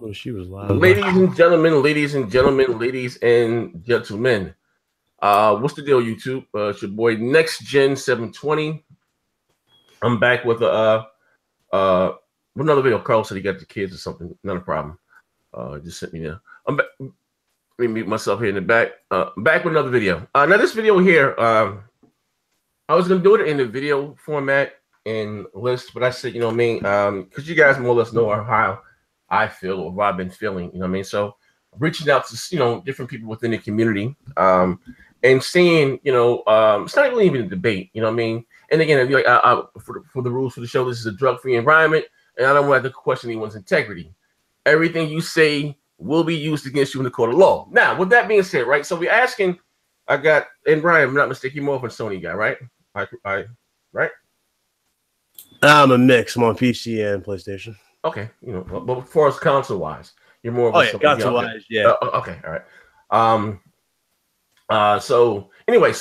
Oh, she was live. Ladies and gentlemen, ladies and gentlemen, ladies and gentlemen. What's the deal, YouTube? It's your boy Next Gen 720. I'm back with another video. Carl said he got the kids or something. Not a problem. Just sent me there. I'm back. Let me mute myself here in the back. Back with another video. Now this video here, I was gonna do it in the video format and list, but I said, you know what I mean, because you guys more or less know how I feel or what I've been feeling, you know what I mean. So reaching out to different people within the community, and seeing, it's not really even a debate, you know what I mean. And again, like for the rules for the show, this is a drug-free environment, and I don't want to question anyone's integrity. Everything you say will be used against you in the court of law. Now, with that being said, right? So we're asking. And Brian, I'm not mistaken, you're more of a Sony guy, right? Right? I'm a mix. I'm on PC and PlayStation. Okay, but as far as console-wise, you're more of a console-wise, yeah. Okay, all right. So anyway,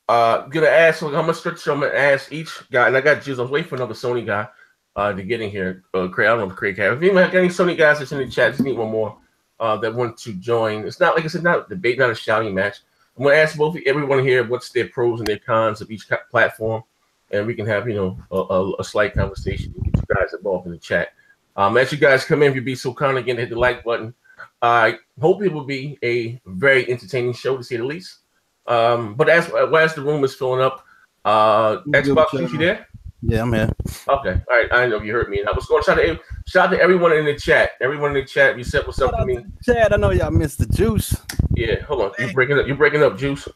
gonna ask how much structure I'm gonna ask each guy, and I got Juice. I was waiting for another Sony guy to get in here. Craig, I don't know if Craig has. If anyone got any Sony guys that's in the chat, just need one more that want to join. It's not like I said, not a debate, not a shouting match. I'm gonna ask everyone here what's their pros and their cons of each platform, and we can have a slight conversation and get you guys involved in the chat. As you guys come in, if you be so kind again, hit the like button. I hope it will be a very entertaining show to say the least. But as the room is filling up, Xbox, you there? Yeah, I'm here. Okay, all right. I know you heard me. And I was going to shout out to everyone in the chat. Everyone in the chat, you said what's up to me. Chad, I know y'all missed the Juice. Yeah, hold on. You're breaking up, Juice.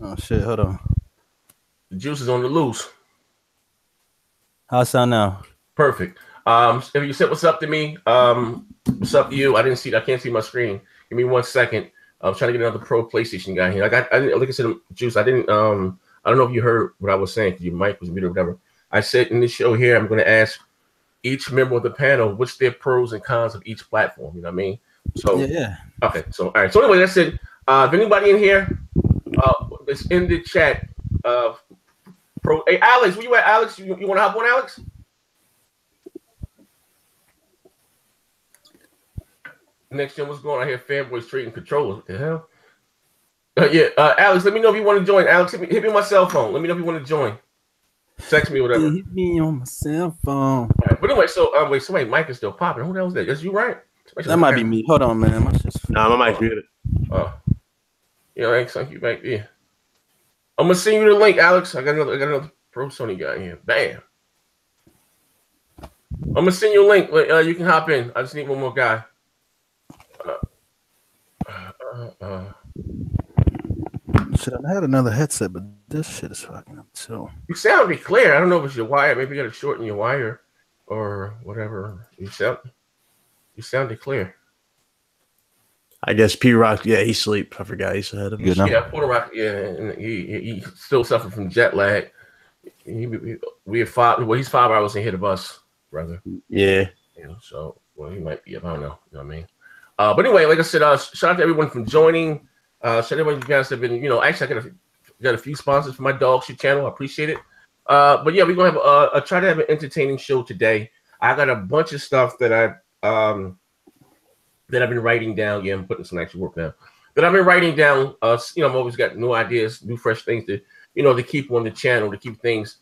Oh shit, hold on. The Juice is on the loose. How's it sound now? Perfect. If you said what's up to me, what's up to you? I can't see my screen. Give me 1 second. I'm trying to get another pro PlayStation guy here. Like I said, Juice, I don't know if you heard what I was saying because your mic was muted or whatever. I said in this show here, I'm going to ask each member of the panel what's their pros and cons of each platform. You know what I mean? So yeah. Okay. So all right. So anyway, that's it. If anybody in here is in the chat, hey Alex, where you at, Alex? You want to hop on, Alex? Next gen, what's going on here? Fanboys trading controllers. What the hell? Alex, let me know if you want to join. Alex, hit me on my cell phone. Let me know if you want to join. Text me, whatever. Hit me on my cell phone. All right, but anyway, somebody mic is still popping. Who the hell is that? That's you, right? That might be me. Hold on, man. Nah, my mic's muted. Oh, thanks. Thank you back there. I'm gonna send you the link, Alex. I got another pro Sony guy in here. Bam. I'm gonna send you a link. You can hop in. I just need one more guy. Shit, I had another headset, but this shit is fucking up too. You sound clear. I don't know if it's your wire. Maybe you got to shorten your wire or whatever. You sounded clear. I guess P Rock, yeah, he sleep. I forgot he's ahead of us. Yeah, Puerto Rock, yeah, and he still suffering from jet lag. We have 5. Well, he's 5 hours ahead of us, brother. Yeah. So he might be up. I don't know. You know what I mean? But anyway, like I said, shout out to everyone from joining. Shout out to everyone you guys have been. Actually, I got a few sponsors for my dog shit channel. I appreciate it. But yeah, we're gonna have try to have an entertaining show today. I got a bunch of stuff that I've been writing down. Yeah, I'm putting some actual work now. That I've been writing down. I've always got new ideas, new fresh things to keep on the channel, to keep things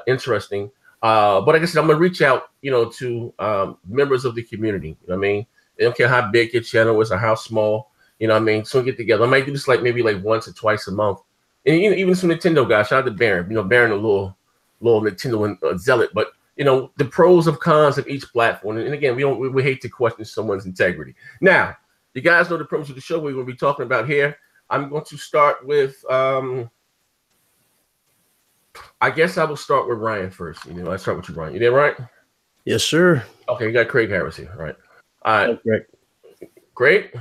interesting. But like I said, I'm gonna reach out, to members of the community. You know what I mean? They don't care how big your channel is or how small. You know what I mean? So we get together. I might do this maybe once or twice a month. And even some Nintendo guys. Shout out to Baron. Baron, a little Nintendo zealot. But the pros and cons of each platform. And again, we hate to question someone's integrity. Now, you guys know the premise of the show we're going to be talking about here. I'm going to start with I guess I will start with Ryan first. I start with you, Ryan. You there, Ryan? Yes, sir. Okay, you got Craig Harris here, right? All right. Great.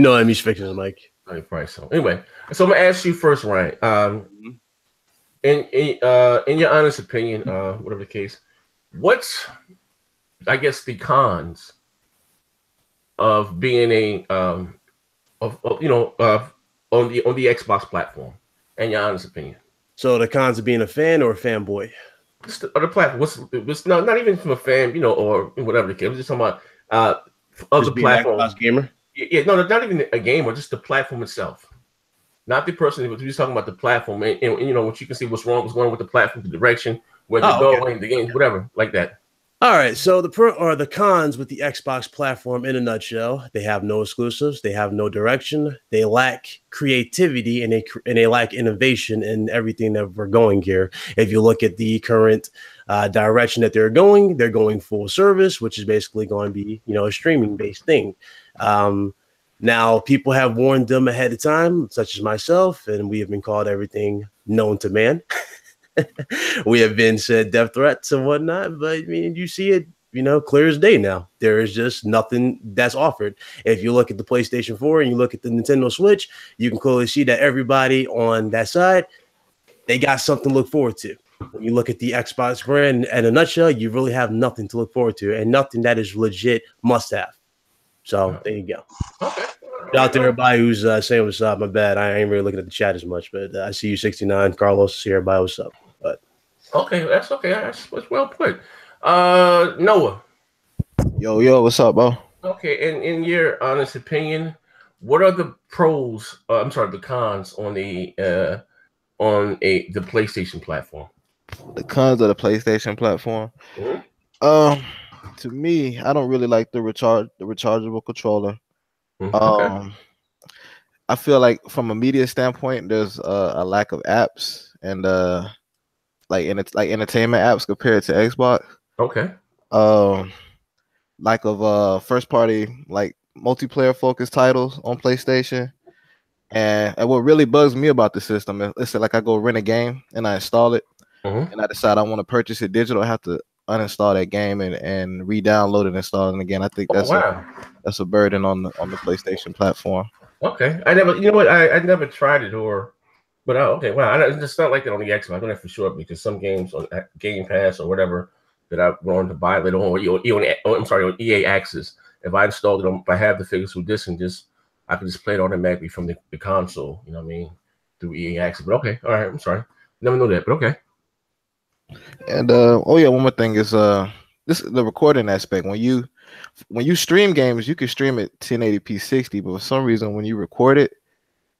I'm just fixing the mic. Right. So anyway, so I'm gonna ask you first, Ryan. In your honest opinion, whatever the case, what's I guess the cons of being on the Xbox platform, in your honest opinion? So the cons of being a fan or a fanboy? just the other platform. What's not even from a fan, or whatever the case. I'm just talking about other platforms. Gamer. Yeah, no, not even a game, or just the platform itself. Not the person, but we're just talking about the platform, and what you can see, what's going on with the platform, the direction, where they're going, the games, whatever, like that. All right, so the cons with the Xbox platform in a nutshell: they have no exclusives, they have no direction, they lack creativity, and they lack innovation in everything that we're going here. If you look at the current direction that they're going full service, which is basically going to be a streaming based thing. Now, people have warned them ahead of time, such as myself, and we have been called everything known to man. We have been said death threats and whatnot, but I mean, you see it, clear as day now. There is just nothing that's offered. If you look at the PlayStation 4 and you look at the Nintendo Switch, you can clearly see that everybody on that side, they got something to look forward to. When you look at the Xbox brand in a nutshell, you really have nothing to look forward to and nothing that is legit must have. So there you go. Okay. Shout out to everybody who's saying what's up. My bad. I ain't really looking at the chat as much, but I see you 69. Carlos, see everybody what's up. But okay, that's okay. That's well put. Noah. Yo, what's up, bro? Okay, and in your honest opinion, what are the pros? The cons on the PlayStation platform. The cons of the PlayStation platform. Mm-hmm. To me, I don't really like the rechargeable controller. Okay. I feel like from a media standpoint, there's a lack of apps and like entertainment apps compared to Xbox. Okay. Lack of first party like multiplayer focused titles on PlayStation. And what really bugs me about the system is like I go rent a game and I install it, and I decide I want to purchase it digital. I have to uninstall that game and re-download it and install it again. I think that's a burden on the PlayStation platform. Okay, I never tried it but okay, wow, it's not like that on the Xbox. I don't know for sure because some games on Game Pass or whatever that I've gone to buy later on EA Access. If I installed it, if I have the physical disc and I can just play it automatically from the console. You know what I mean, through EA Access. But okay, all right, I'm sorry, never know that, but okay. And one more thing is this the recording aspect. When you stream games, you can stream it 1080p 60, but for some reason when you record it,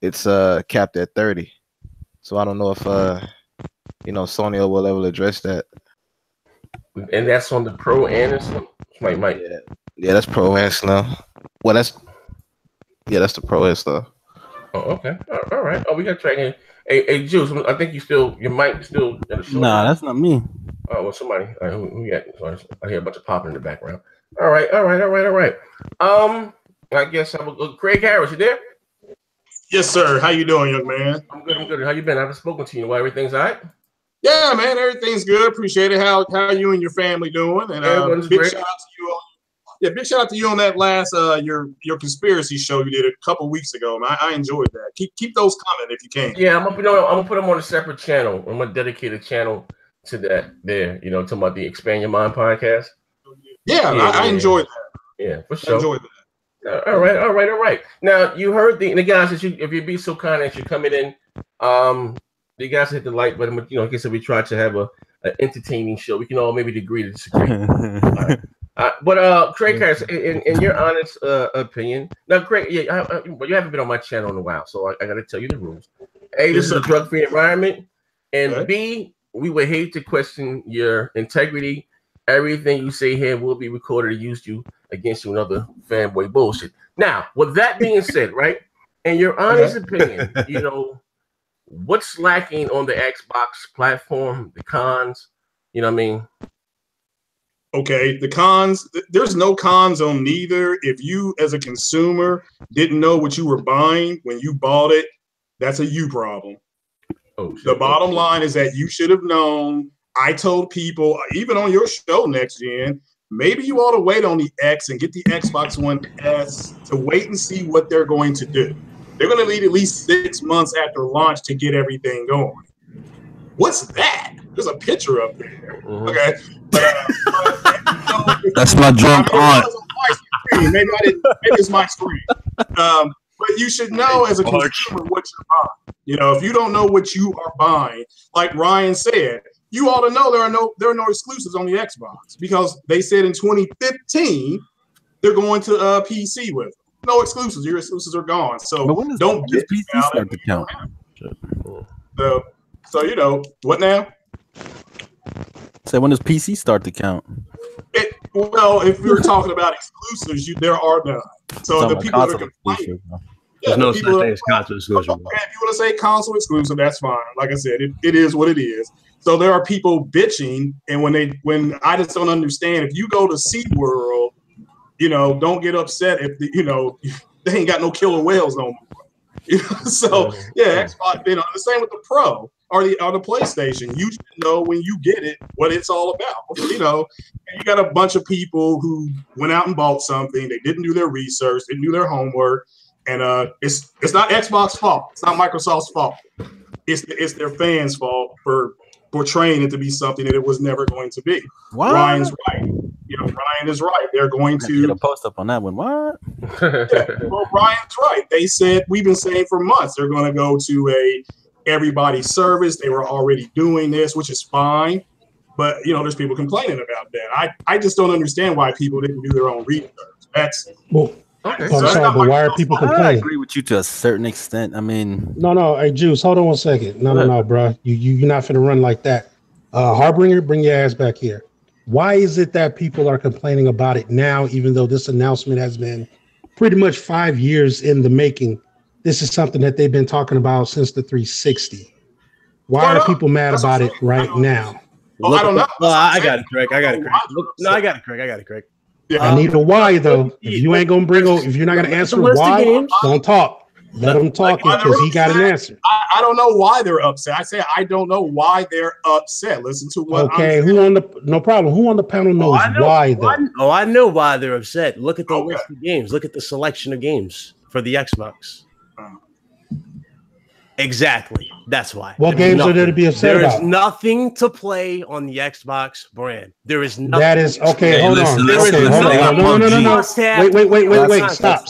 it's capped at 30. So I don't know if Sony will ever address that. And that's on the Pro and Slim. Yeah, that's Pro and Slim. Well, that's the Pro and stuff. Oh, okay. All right. Oh, we got tracking. Hey, Juice, I think your mic still. Nah, that's not me. Oh, well, somebody. Who got? I hear a bunch of popping in the background. All right. I guess I will go. Craig Harris, you there? Yes, sir. How you doing, young man? I'm good. How you been? I haven't spoken to you. Why everything's all right? Yeah, man. Everything's good. Appreciate it. How you and your family doing? And big great. Shout out to you. Big shout out to you on that last your conspiracy show you did a couple weeks ago. Man. I enjoyed that. Keep those coming if you can. Yeah, I'm gonna put them on a separate channel. I'm gonna dedicate a channel to that. There, talking about the Expand Your Mind podcast. Yeah, I enjoyed that. Yeah, for sure. I enjoyed that. All right. Now you heard the guys if you'd be so kind as you're coming in, the guys hit the like button. But like I said, we try to have an entertaining show. We can all maybe agree to disagree. But Craig Harris, in your honest opinion, now Craig, you haven't been on my channel in a while, so I got to tell you the rules. A, this is a drug-free environment, and B, we would hate to question your integrity. Everything you say here will be recorded and used against you and other fanboy bullshit. Now, with that being said, right, in your honest opinion, what's lacking on the Xbox platform, the cons, you know what I mean? Okay, the cons, there's no cons on neither. If you, as a consumer, didn't know what you were buying when you bought it, that's a you problem. Oh, the bottom line is that you should have known. I told people, even on your show, Next Gen, maybe you ought to wait on the X and get the Xbox One S to wait and see what they're going to do. They're going to need at least 6 months after launch to get everything going. What's that? There's a picture up there. Mm-hmm. Okay. That's my drunk aunt. Maybe it's my screen. But you should know as a consumer what you're buying. If you don't know what you are buying, like Ryan said, you ought to know there are no exclusives on the Xbox because they said in 2015 they're going to PC with them. No exclusives. Your exclusives are gone. So don't just PC start to count. So you know what now? Say when does PC start to count? Well, if you're talking about exclusives, there are none. So the people that are complaining. There's no such thing as console exclusive. Okay, if you want to say console exclusive, that's fine. Like I said, it is what it is. So there are people bitching, and when I just don't understand. If you go to SeaWorld, you know, don't get upset if they ain't got no killer whales no more. So yeah, Xbox. You know, the same with the Pro or the PlayStation. You should know when you get it what it's all about. You know, and you got a bunch of people who went out and bought something. They didn't do their research, didn't do their homework. And it's not Xbox's fault. It's not Microsoft's fault. It's their fans' fault for portraying it to be something that it was never going to be. What? Ryan's right. You know, Ryan is right. They're going to get a post up on that one. What? Well, Ryan's right. They said we've been saying for months they're going to go to a everybody service. They were already doing this, which is fine. But you know, there's people complaining about that. I just don't understand why people didn't do their own research. That's Okay. I'm sorry, but why are people complaining? I agree with you to a certain extent. I mean, no. Hey, Juice, hold on 1 second. No, bro. You're not finna run like that. Harbinger, bring your ass back here. Why is it that people are complaining about it now, even though this announcement has been pretty much 5 years in the making? This is something that they've been talking about since the 360. Why are people mad about it right now? Well, I don't know. Well, I got it correct. I got it correct. Yeah. I need a why though. If you ain't gonna if you're not gonna answer why, don't talk. Let him talk because he got an answer. I don't know why they're upset. I say I don't know why they're upset. Listen to what. Okay, no problem. Who on the panel knows why though? I know why they're upset. Look at the list of games. Look at the selection of games for the Xbox. Exactly. That's why. What games are there to be upset about? There is nothing to play on the Xbox brand. There is nothing. That is okay. Hold on. No. Wait. Stop.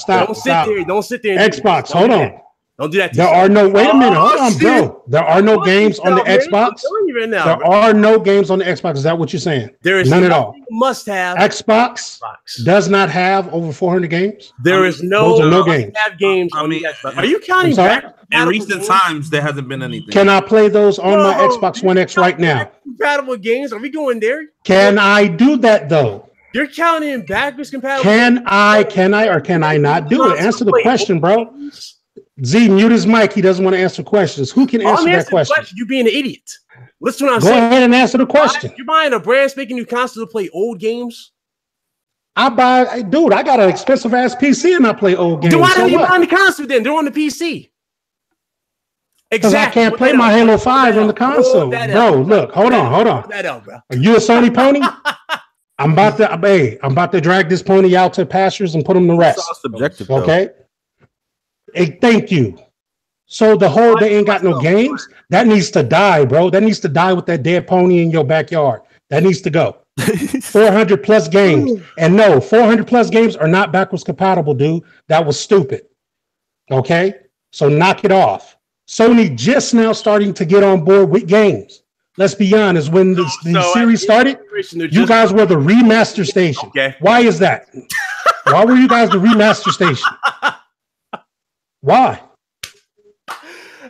Don't sit there. Xbox. Hold on. Don't do that. There are no. Wait a minute. Hold on, bro. There are no games on the Xbox. There are no games on the Xbox. Is that what you're saying? There is none at all. Must have. Xbox does not have over 400 games. There is no. Those are no games. Have games on the Xbox. Are you counting back? In recent times, there hasn't been anything. Can I play those on my Xbox One X right now? Compatible games? Are we going there? Can I do that though? You're counting backwards compatible. Can I, or can I not do it? Answer the question, bro. Z, mute his mic. He doesn't want to answer questions. Who can answer that question? You being an idiot. Listen to what I'm saying. Go ahead and answer the question. You're buying a brand spanking new console to play old games? I got an expensive ass PC and I play old games. Then why don't you buy the console then? They're on the PC. Because I can't play my Halo 5 on the console. Bro, look, hold on. That out, bro. Are you a Sony pony? I'm about to drag this pony out to pastures and put him to rest. It's all subjective, okay? Hey, thank you. So the whole they ain't got no games, that needs to die, bro. That needs to die with that dead pony in your backyard. That needs to go. 400 plus games. And no, 400 plus games are not backwards compatible, dude. That was stupid. Okay? So knock it off. Sony just now starting to get on board with games. Let's be honest. When the series started, you guys were the remaster station. Okay. Why is that? Why were you guys the remaster station? Why?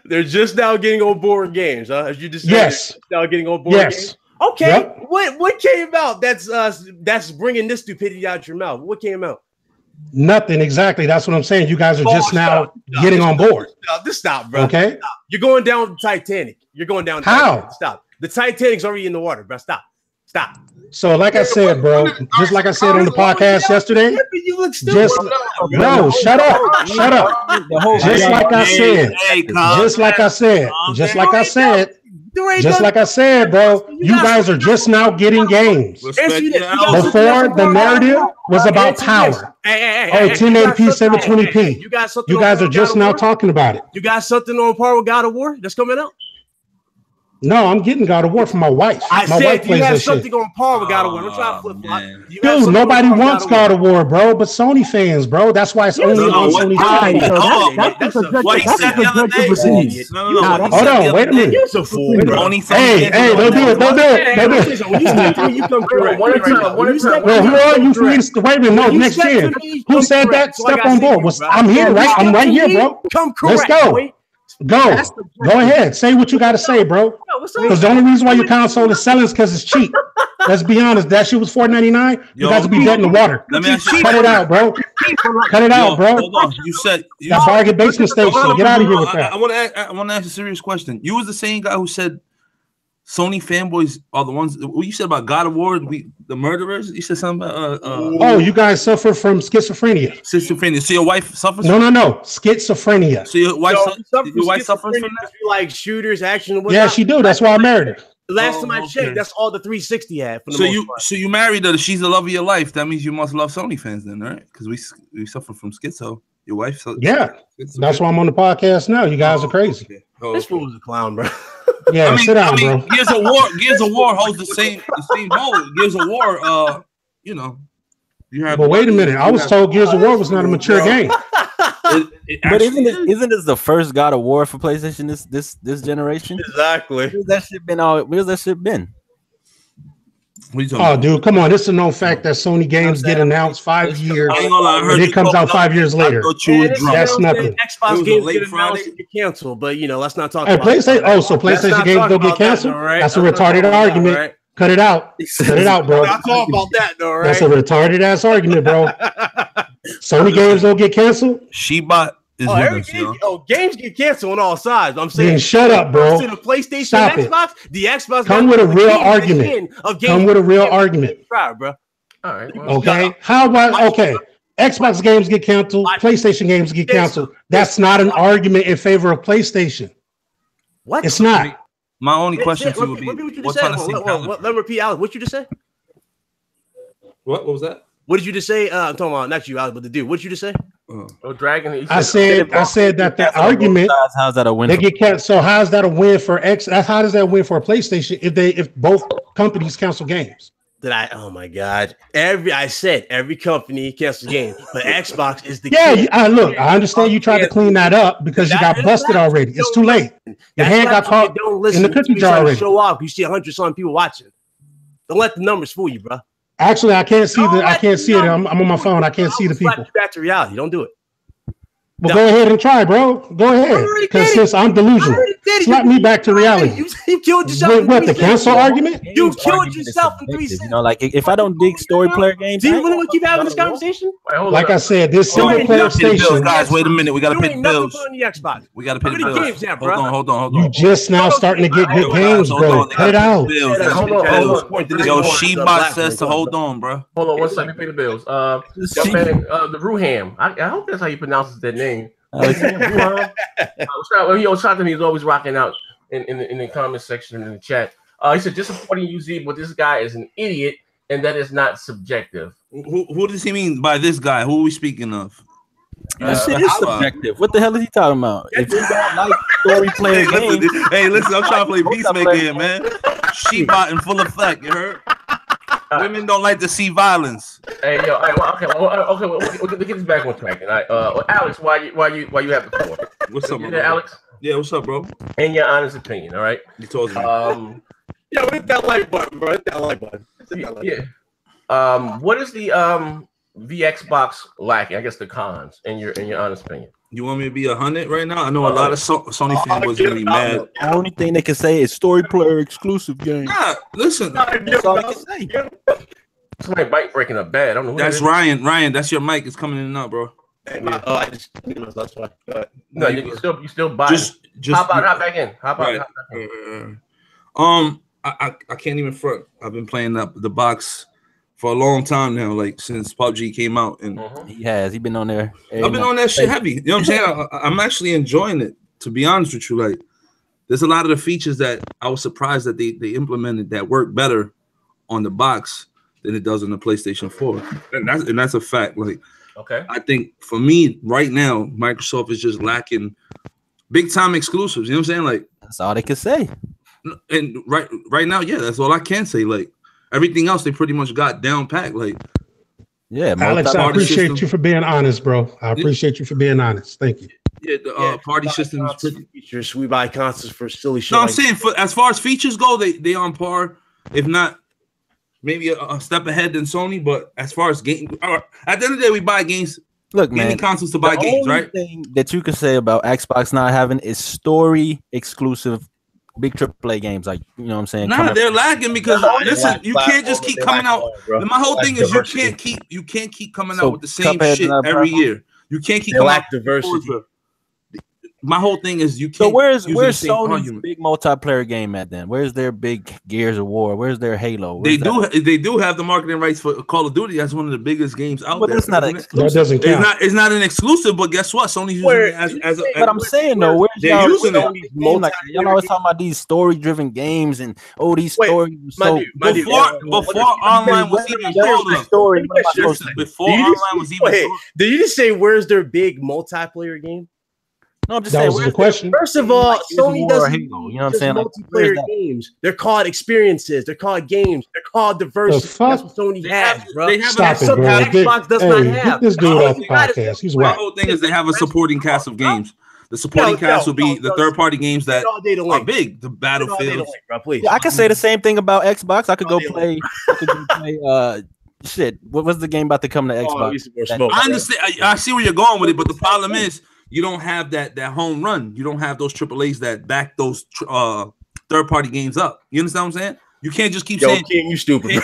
They're just now getting on board games, huh? As you just said, yes, now getting on board games. Okay, yep. What came out? That's bringing this stupidity out your mouth. What came out? Nothing exactly. That's what I'm saying. You guys are just now getting on board. Just stop, bro. Okay, stop. You're going down the Titanic. You're going down. How? Titanic. Stop. The Titanic's already in the water, bro. Stop. So, like I said, bro, just like I said on the podcast yesterday, bro, shut up. Just like I said, bro, you guys are just now getting games. Before the narrative was about power. Oh, 1080p, 720p. You guys are just now talking about it. You got something on par with God of War that's coming out? No, I'm getting God of War for my wife. I My said, wife do you plays have that something shit. on par with God of War? I'm trying to flip flop. Dude, nobody wants God of War, bro, but Sony fans, bro. That's why it's only on Sony platform. That's what he said the other day. No. Hold on, wait a minute. You're so fool, bro. Hey, don't do it. Don't do it. Don't do it. When you step to me, you come correct. One at a time. Bro, who are you for me to wait a minute? No, next gen. Who said that? Step on board. I'm here, right? I'm right here, bro. Come correct. Let's go. Go ahead. Say what you got to say, bro. Because the only reason why your console is selling is because it's cheap. Let's be honest. That shit was $4.99. You guys will be dead in the water. Let me ask you. Cut it out, bro. Cut it out, bro. Hold on. You said that bargain basement station. Get out of here with that. I want to ask a serious question. You was the same guy who said Sony fanboys are the ones. What you said about God of War, the murderers? You said something about. Oh, you guys suffer from schizophrenia. Schizophrenia. So your wife suffers? No. Schizophrenia. So your wife suffers from that? Like shooters, action. Yeah, she do. That's why I married her. Last time I checked, that's all the 360 had. For the most part. So you married her. She's the love of your life. That means you must love Sony fans, then, right? Because we suffer from schizo. Your wife. Yeah, that's why I'm on the podcast now. You guys are crazy. Okay. This fool was a clown, bro. Yeah, sit down, bro. Gears of War holds the same hold. Gears of War, you know. But wait a minute. I was told Gears of War was not a mature game. But isn't this the first God of War for PlayStation this generation? Exactly. Where's that shit been? Oh, dude, come on! It's a known fact that Sony games get announced 5 years, and it comes out 5 years later. That's nothing. Xbox games get announced and get canceled, but let's not talk. Hey, PlayStation. So PlayStation games don't get canceled. That's a retarded argument. Cut it out. Cut it out, bro. Not talk about that, though, right? That's a retarded ass argument, bro. Sony games don't get canceled. Shebot is games get canceled on all sides. I'm saying, shut up, bro. The PlayStation, Stop Xbox, the Xbox. Come with a real argument. Come with a real argument. Try, bro. All right. Okay. How about Xbox games get canceled. PlayStation games get canceled. That's not an argument in favor of PlayStation. What? It's not. My only question to you would be, what kind of let me repeat, Alex. What you just say? What was that? What did you just say? I'm talking about not you, Alex, but the dude. What did you just say? Dragon. I said that the argument. How's that a win? They get canceled. So how's that a win for X? How does that win for a PlayStation if both companies cancel games? Oh my God! I said every company cancels games, but Xbox is the look. I understand you tried to clean that up because you got busted already. It's too late. Your hand got caught in the cookie jar already. Show off. You see 100-something people watching. Don't let the numbers fool you, bro. Actually, I can't see I can't see it. I'm on my phone. I can't see the people. Back to reality. Don't do it. Well, go ahead and try, bro. Go ahead. Because since I'm delusional, slap me back to reality. You killed yourself. What, the cancel argument? You killed yourself in 3 seconds. Like if I don't dig story player games, do you really want to keep having this conversation? Like I said, this single player station. Guys, wait a minute. We got to pay the bills. On the Xbox. We got to pay the bills. Hold on. You just now starting to get good games, bro. Cut it out. Hold on. Yo, Shebot says to hold on, bro. Hold on 1 second. Pay the bills. The Ruham. I hope that's how you pronounce that name. Shout to me. He's always rocking out in the comment section in the chat. He said disappointing UZ, but this guy is an idiot, and that is not subjective. Who does he mean by this guy? Who are we speaking of? This shit is subjective. What the hell is he talking about? If you don't like story player games, listen, I'm trying to play Peacemaker here, man. Shebot in full effect. You heard? Women don't like to see violence. Hey, yo, okay. We'll get this back on track. Alex, why you have the floor? What's up, bro? Alex? Yeah, what's up, bro? In your honest opinion, all right? You told me. Hit that like button, bro. Hit that like button. Yeah. What is the Xbox lacking? I guess the cons in your honest opinion. You want me to be 100 right now? I know a lot of Sony fanboys gonna be mad. The only thing they can say is story player exclusive game. Nah, listen. That's all they can say. Somebody mic breaking up bad. I don't know. That's Ryan. Ryan, that's your mic. It's coming in and out, bro. I just that's why. No, you still buy. Just hop back in. Hop back in. I can't even front. I've been playing the box for a long time now, like since PUBG came out, and He's been on there. I've been on that shit heavy. You know what I'm saying? I'm actually enjoying it, to be honest with you. Like, there's a lot of the features that I was surprised that they implemented that work better on the box than it does on the PlayStation 4, and that's a fact. Like, okay, I think for me right now, Microsoft is just lacking big time exclusives. You know what I'm saying? Like, that's all they can say. And right now, yeah, that's all I can say. Like everything else, they pretty much got down packed. Like, yeah, Alex, I appreciate you for being honest, bro. I appreciate you for being honest. Thank you. Yeah, the party system is pretty. Features, we buy consoles for silly shit. No, I'm saying as far as features go, they on par, if not maybe a step ahead than Sony. But as far as game, at the end of the day, we buy games. Look, man, consoles to buy games, right? The only thing that you can say about Xbox not having is story exclusive big AAA games, like, you know what I'm saying? Nah, they're lagging because listen, you can't just keep coming out. My whole thing is you can't keep coming out with the same shit every year. You can't keep coming out diversity. My whole thing is you can't. So where's Sony's big multiplayer game at then? Where's their big Gears of War? Where's their Halo? They do have the marketing rights for Call of Duty. That's one of the biggest games out there. But it's not an exclusive. That doesn't count. It's not an exclusive. But guess what? Sony's using it as a. But I'm saying though, where's they're using it? Like, y'all always talking about these story-driven games and these stories. So before online was even story. Before online was even. Did you just say where's their big multiplayer game? No, I'm just that saying. Was the question. First of all, Sony doesn't Halo, you know what I'm saying? Multiplayer games. They're called experiences. They're called games. They're called diversity. That's what Sony has, bro. They have Stop it, bro. Xbox does not have. Get this dude off the podcast. He's My whack. whole thing is they have a supporting cast of games. The supporting cast will be the third-party games that are big. The Battlefield. I can say the same thing about Xbox. I could go play. Shit. What was the game about to come to Xbox? I understand. I see where you're going with it, but the problem is, you don't have that home run. You don't have those AAAs that back those third-party games up. You understand what I'm saying? You can't just keep saying, King, you stupid.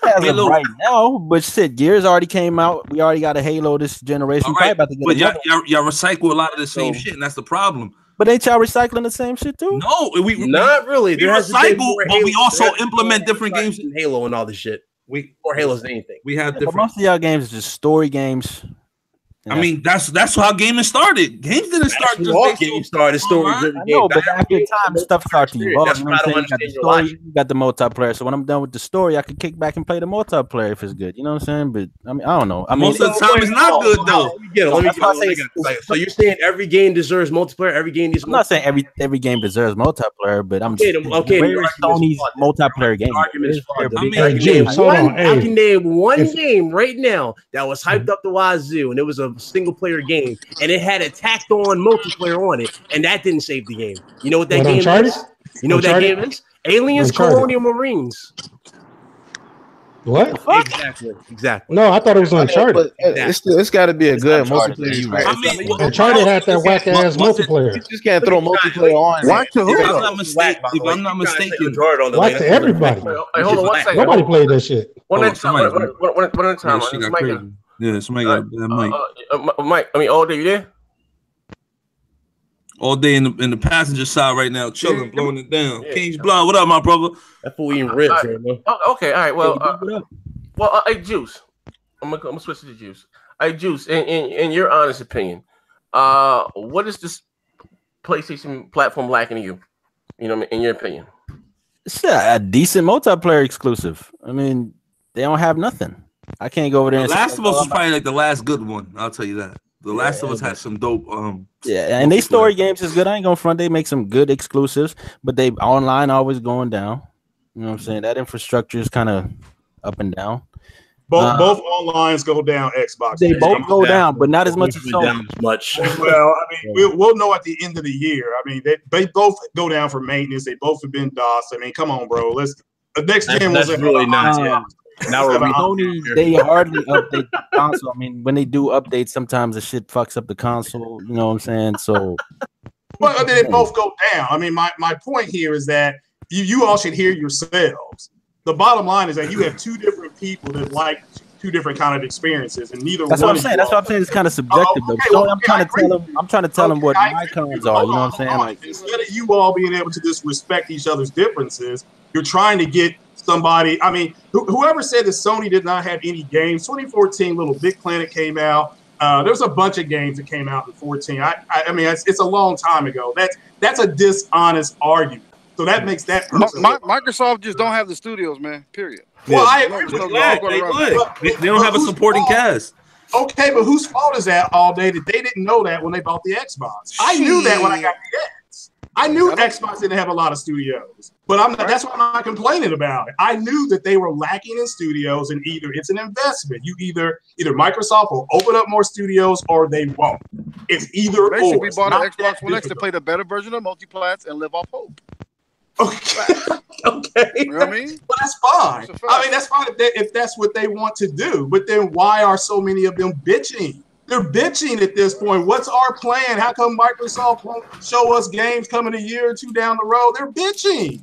Right now, but shit, Gears already came out. We already got a Halo this generation. Right. About to get but y'all recycle a lot of the same shit, and that's the problem. But ain't y'all recycling the same shit too? No, not really. We recycle, but we also implement different games. Halo and all this shit. Or Halo's anything. We have different. But most of y'all games is just story games. I mean, that's how gaming started. Games didn't start just games started story-driven. I know, but after time, stuff starts to evolve. You know what I'm saying? You got the multiplayer. So when I'm done with the story, I can kick back and play the multiplayer if it's good. You know what I'm saying? But I mean, I don't know. Most of the time, it's not good though. So you're saying every game deserves multiplayer? Every game needs. I'm not saying every game deserves multiplayer, but I'm okay. Where's Sony's multiplayer game? I can name one game right now that was hyped up the wazoo, and it was a single player game, and it had a tacked on multiplayer on it, and that didn't save the game. You know what that game is? You know what that game is? Aliens Colonial Marines. What? Exactly. No, I thought it was Uncharted. It's got to be a good multiplayer. Right? Uncharted had that whack ass multiplayer. You just can't throw multiplayer on. Watch to who? If I'm not mistaken, watch to everybody. Hey, hold on one second. Nobody played that shit. One at a time. Yeah, somebody got that mic. Mike, I mean, all day, you there? All day in the passenger side right now, chilling, blowing it down. King's Blood, what up, my brother? That fool eating ribs, right, man. Okay, all right. Well, hey, Juice. I'm gonna switch to the Juice. Hey, Juice. In your honest opinion, what is this PlayStation platform lacking to you? You know, in your opinion, it's a decent multiplayer exclusive. I mean, they don't have nothing. I can't go over there. The Last of Us was probably like the last good one. I'll tell you that. The Last of Us had some dope. And they story games is good. I ain't gonna front. They make some good exclusives, but they online always going down. You know what I'm saying? That infrastructure is kind of up and down. Both onlines go down. Xbox. They both go down, but not as much as Sony. Well, I mean, we'll know at the end of the year. I mean, they both go down for maintenance. They both have been DOS. I mean, come on, bro. The next gen was really not. Now Sony, they hardly update the console. I mean, when they do updates, sometimes the shit fucks up the console. You know what I'm saying? So, well, I mean, they both go down. I mean, my point here is that you all should hear yourselves. The bottom line is that you have two different people that like two different kind of experiences, and neither. That's what I'm saying. That's what I'm saying. It's kind of subjective. I'm trying to tell them what my cons are. You know what I'm saying? Like, instead of you all being able to just respect each other's differences, you're trying to get somebody. I mean, whoever said that Sony did not have any games. 2014, Little Big Planet came out. There's a bunch of games that came out in 14. I mean, it's a long time ago. That's a dishonest argument. So that makes that person. Microsoft just don't have the studios, man. Period. Well, I agree with that. They don't have a supporting cast. Okay, but whose fault is that all day that they didn't know that when they bought the Xbox? I knew that when I got the X. I knew Xbox didn't have a lot of studios, but I'm not, that's why I'm not complaining about it. I knew that they were lacking in studios, and either it's an investment. You either Microsoft will open up more studios or they won't. It's either They should or. be bought an Xbox One X to play the better version of multiplats and live off hope. Okay. Okay. You know what I mean? Well, that's fine. I mean, that's fine if that's what they want to do. But then why are so many of them bitching? They're bitching at this point. What's our plan? How come Microsoft won't show us games coming a year or two down the road? They're bitching.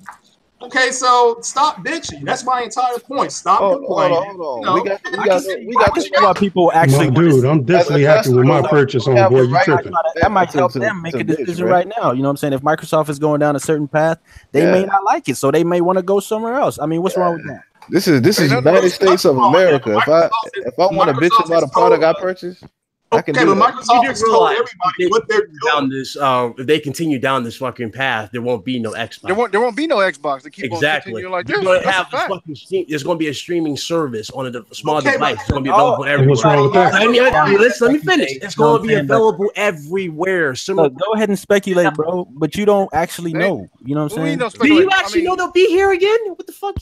Okay, so stop bitching. That's my entire point. Stop complaining. Hold on. We got this. Why people actually? Dude, I'm definitely happy with my purchase on boy. You tripping? That might help them make a decision right now. You know what I'm saying? If Microsoft is going down a certain path, they may not like it, so they may want to go somewhere else. I mean, what's wrong with that? This is United States of America. If I want to bitch about a product I purchase, I can do but that. Microsoft has told everybody what they're doing. Down this, if they continue down this fucking path, there won't be no Xbox. There won't be no Xbox. They keep on continuing like this. You're gonna have a fucking there's going to be a streaming service on a small device. It's going to be available everywhere. What's wrong with that? I mean, let me finish. It's going to be available everywhere. Look, go ahead and speculate, bro. But you don't actually know. You know what I'm saying? Do you actually know they'll be here again? What the fuck?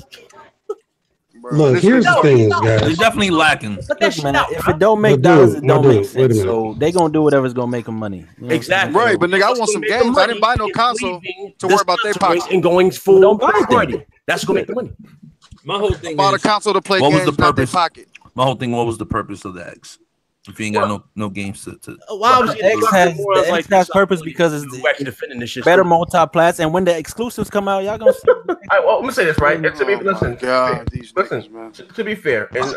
Look, here's the thing, guys. They're definitely lacking. Look, man, if it don't make dollars, it don't make sense. So they gonna do whatever's gonna make them money. You know Exactly. Right, but nigga, I want some games. I didn't buy no console to worry about their pockets. And going full party. That's gonna make the money. My whole thing bought a console to play what games, was the not their purpose? pocket. My whole thing, what was the purpose of the X? If you ain't got no games to the X has purpose because it's better multi-plats, and when the exclusives come out, y'all gonna see. Well, I'm gonna say this right. Listen, to be fair, and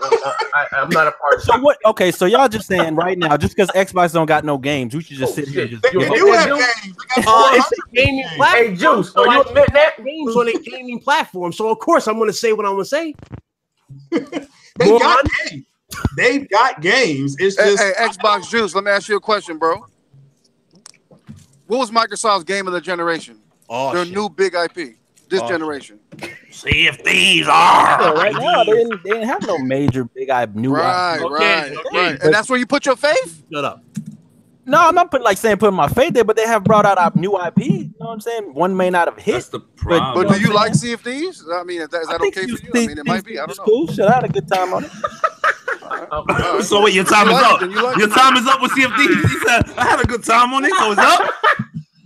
I'm not a part. So what? Okay, so y'all just saying right now, just because Xbox don't got no games, we should just sit here and just. They do have games. It's a gaming platform. Hey, Juice, are you admit that? Games on a gaming platform, so of course I'm going to say what I'm going to say. They got games. They've got games. It's just hey, Xbox Juice. Let me ask you a question, bro. What was Microsoft's game of the generation? Their new big IP this generation. See if these are right now. They didn't have no major big new IP. Right. And that's where you put your faith. Shut up. No, I'm not putting my faith there, but they have brought out a new IP. You know what I'm saying? One may not have hit. That's the problem. But do you like Sea of Thieves? I mean, is that okay for you? I mean, it might be. I don't know. Cool. Shit, I had a good time on it. So wait, your time is up. Your time is up with Sea of Thieves. He said, I had a good time on it, so it's up.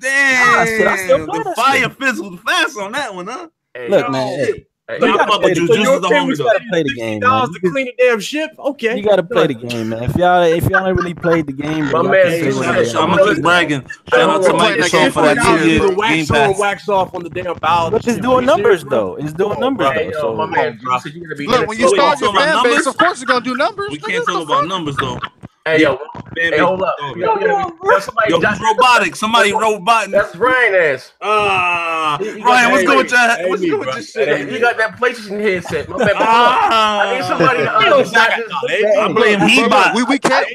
Damn, the fire fizzled fast on that one, huh? Look, man. You gotta play the game. $10 to clean the damn ship. Okay, you gotta play the game, man. If y'all ain't really played the game, I'm gonna keep bragging. Shout out to Microsoft for that 2-year Game Pass. Wax off on the damn bow. But it's doing numbers though. It's doing numbers. So my man, look, when you start your fan base, of course it's gonna do numbers. We can't talk about numbers though. Hey, hold up. Yo, robotic. Somebody robotic. That's Ryan ass. Ryan, what's good with that? What's good with this shit? You got that PlayStation headset. My bad. I need somebody to I blame Hebot.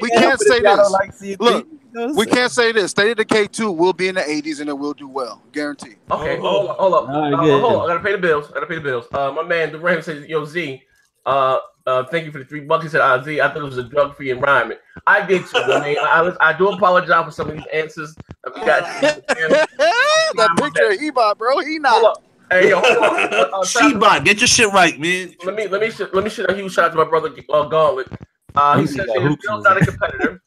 We can't say this. Look, we can't say this. State of Decay 2 will be in the 80s and it will do well. Guaranteed. Okay, hold up. Hold on. I gotta pay the bills. My man, Durham says, yo, Z, thank you for the $3. He said, Z, I thought it was a drug-free environment. I did too. I mean, I do apologize for some of these answers. That picture of Ebot, bro, he not. Hey, yo, hold on. Shebot, get your shit right, man. Let me shoot a huge shout out to my brother Gauntlet. He says he's not a competitor.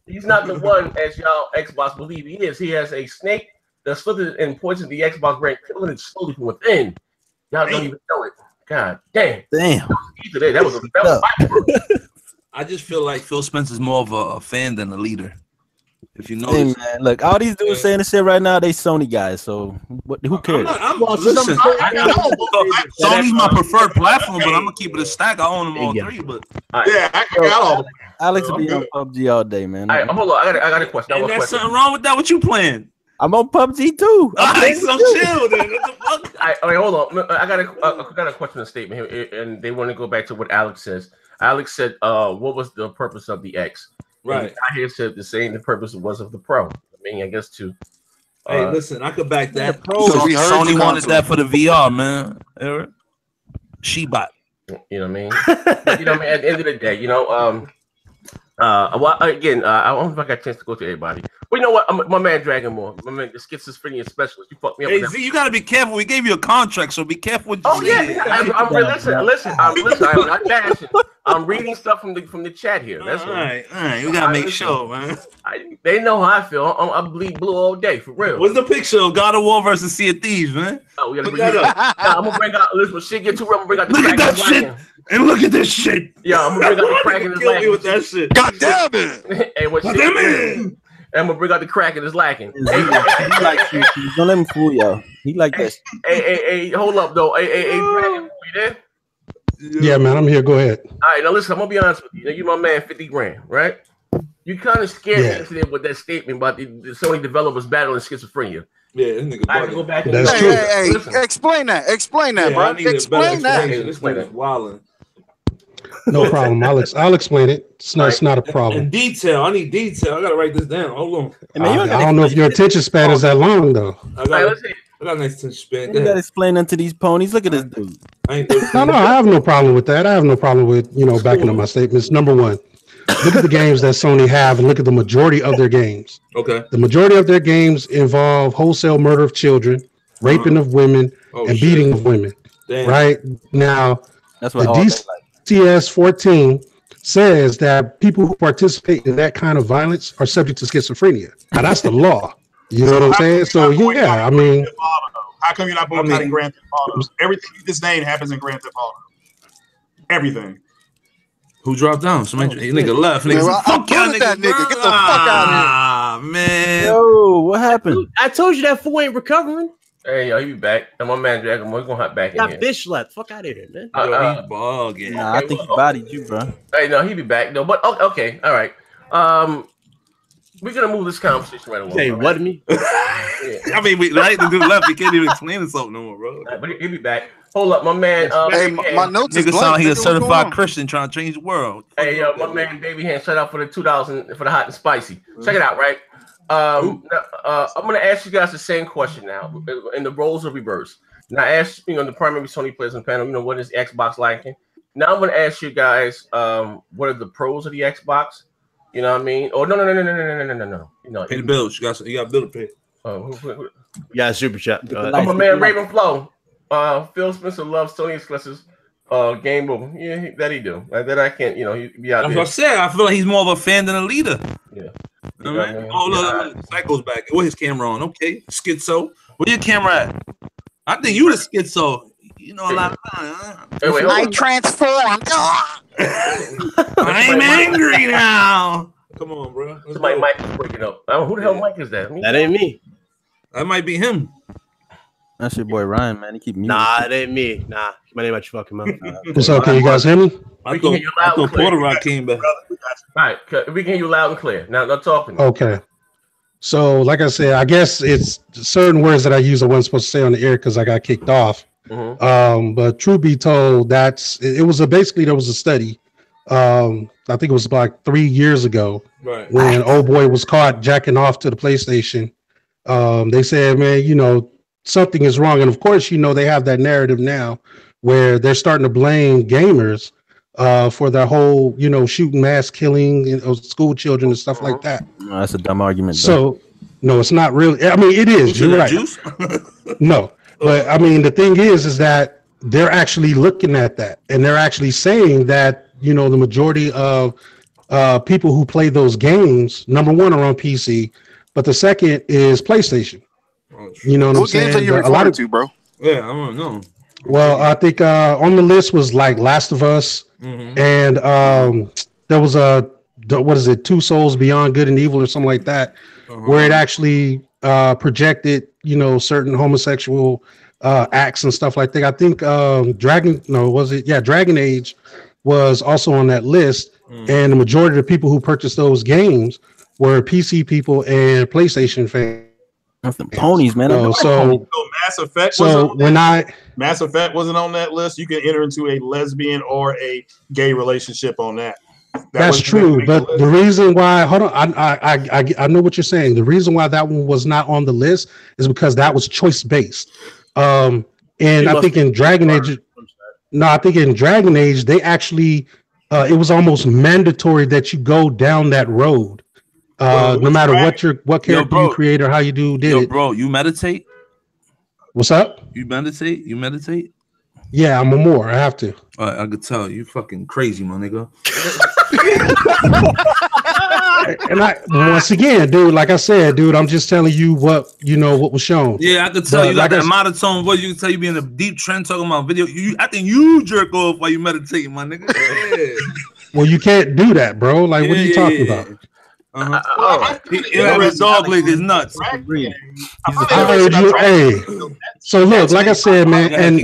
He's not the one as y'all Xbox believe he is. He has a snake that slithered and poisoned the Xbox brand, killing it slowly from within. Y'all don't even know it. God damn. That was I just feel like Phil Spencer's more of a fan than a leader. If you know, man, look, all these dudes saying this shit right now, they Sony guys. So who cares? Listen, Sony's my preferred platform, but I'm gonna keep it a stack. I own them all three, but yeah, I got all of them. Alex will be on PUBG all day, man. All right, hold on, I got a question. And there's something wrong with that. What you playing? I'm on PUBG too. All right, so chill then. What the fuck? All right, hold on. I got a question, a statement here, and they want to go back to what Alex says. Alex said, "What was the purpose of the X?" Right. I hear said the same. The purpose was of the Pro. I mean, I guess to. Hey, listen, I could back that. Sony wanted that for the VR, man. Shebot. You know what I mean? At the end of the day, Well, again, I don't know if I got a chance to go to everybody. But you know what? My man Dragon Moore, my man, the schizophrenia specialist. You fucked me up. Hey, Z, you gotta be careful. We gave you a contract, so be careful what you say. Listen. I'm not bashing. I'm reading stuff from the chat here. That's all right. We gotta make sure, man. They know how I feel. I bleed blue all day for real. What's the picture of God of War versus Sea of Thieves, man? Oh, we gotta bring that up. I'm gonna bring out. Listen, when shit get too rough, I'm gonna bring out the look crack at that shit. And look at this shit. Yeah, I'm gonna bring out the crack in his kill me with that shit. God damn it. Hey, what shit? Damn it. I'm gonna bring out the crack in his lacking. He like you. Don't let him fool y'all. He like this. Hey, hold up though. Hey, Dragon, you there? Yeah, man, I'm here. Go ahead. All right, now listen, I'm gonna be honest with you. Now, you my man, 50 grand, right? You kind of scared me yesterday with that statement about the Sony developers battling schizophrenia. Yeah, this nigga. I have to go back and That's true. Hey, explain that, bro. Explain that. This nigga's wilding. No problem. I'll explain it. It's not a problem. In detail. I need detail. I gotta write this down. Hold on. I don't know if your attention span is that long though. I got a nice attention span. You gotta explain them to these ponies. Look at this dude. No, I have no problem with that. I have no problem with backing up my statements. Number one, look at the games that Sony have and look at the majority of their games. Okay. The majority of their games involve wholesale murder of children, raping of women, and beating of women. Damn. Right now, that's what the DCS 14 says that people who participate in that kind of violence are subject to schizophrenia. Now that's the law. You know what I'm saying? So yeah, I mean, how come you're not boycotting Grand Theft Auto? Everything you just named happens in Grand Theft Auto. Everything. Who dropped down? Somebody, nigga left. Nigga, fuck y'all, that nigga. Get the fuck out of here. Ah, man. Yo, what happened? I told you that fool ain't recovering. Hey, yo, he be back. And my man Dragon Moore, he's gonna hop back in here. Bitch left. Fuck out of here, man. Yo, he's bugging. Nah, I think he bodied you, bro. Hey, no, he be back though. But okay, all right. We're gonna move this conversation right along. Say what to me? I mean, the dude left. He can't even explain himself no more, bro. But he'll be back. Hold up, my man. Hey, my notes is nigga blank. sound like he a certified Christian trying to change the world. Hey, my man, Baby Hand, shout out for the 2,000 for the hot and spicy. Check it out, right? I'm gonna ask you guys the same question now, and the roles are reversed. Now, I asked the primary Sony players on the panel, what is Xbox liking? Now I'm gonna ask you guys, what are the pros of the Xbox? You know what I mean? Oh no. Pay the bills. You got bill to pay. Yeah, super chat. I'm a man, Ravenflow. Phil Spencer loves Sony exclusives. Game over. Yeah, that he do. Like that I can't. He be out there. I said. I feel like he's more of a fan than a leader. Yeah. All right. Oh, look. That goes back. Where his camera on? Okay. Schizo. Where your camera at? I think you the schizo. You know a lot about it. Wait, I transformed. I'm angry now. Come on, bro. Somebody mic is breaking up. Who the hell mic is that? That ain't me. That might be him. That's your boy Ryan, man. He keep muting. Nah, it ain't me. Nah, my name out your fucking mouth. It's okay. You guys hear me? I thought Porter Rock came back. All right, we can hear you loud and clear. Now talk to me. Okay. So, like I said, I guess it's certain words that I use I wasn't supposed to say on the air because I got kicked off. But truth be told, there was a study. I think it was like 3 years ago, right, when old boy was caught jacking off to the PlayStation. They said, man, something is wrong. And of course, they have that narrative now where they're starting to blame gamers for their whole, shooting mass killing school children and stuff like that. No, that's a dumb argument. So, no, it's not really. I mean, it is. You're right. No. But I mean, the thing is that they're actually looking at that, and they're actually saying that the majority of people who play those games, number one, are on PC, but the second is PlayStation. You know what I'm saying? What games are you referring to, bro? Yeah, I don't know. Well, I think on the list was like Last of Us, and there was Two Souls Beyond Good and Evil or something like that, where it actually projected certain homosexual acts and stuff like that. I think Dragon Age was also on that list, and the majority of the people who purchased those games were PC people and PlayStation fans. That's the ponies, man. So Mass Effect. Mass Effect wasn't on that list. You can enter into a lesbian or a gay relationship on that. That's true, but the reason why, hold on, I know what you're saying. The reason why that one was not on the list is because that was choice based. And I think in Dragon Age, they actually it was almost mandatory that you go down that road. No matter what character you create or how you did it. Bro, you meditate? What's up? You meditate? You meditate? Yeah, I'm a Moor. I have to. I could tell you fucking crazy, my nigga. And once again, dude, like I said, dude, I'm just telling you what was shown. Yeah, I could tell you got that monotone voice. You can tell you be in a deep trend talking about video. I think you jerk off while you meditating, my nigga. Yeah. Well, you can't do that, bro. Like, what are you talking about? He have his dog lick his nuts. So look, like I said, man, and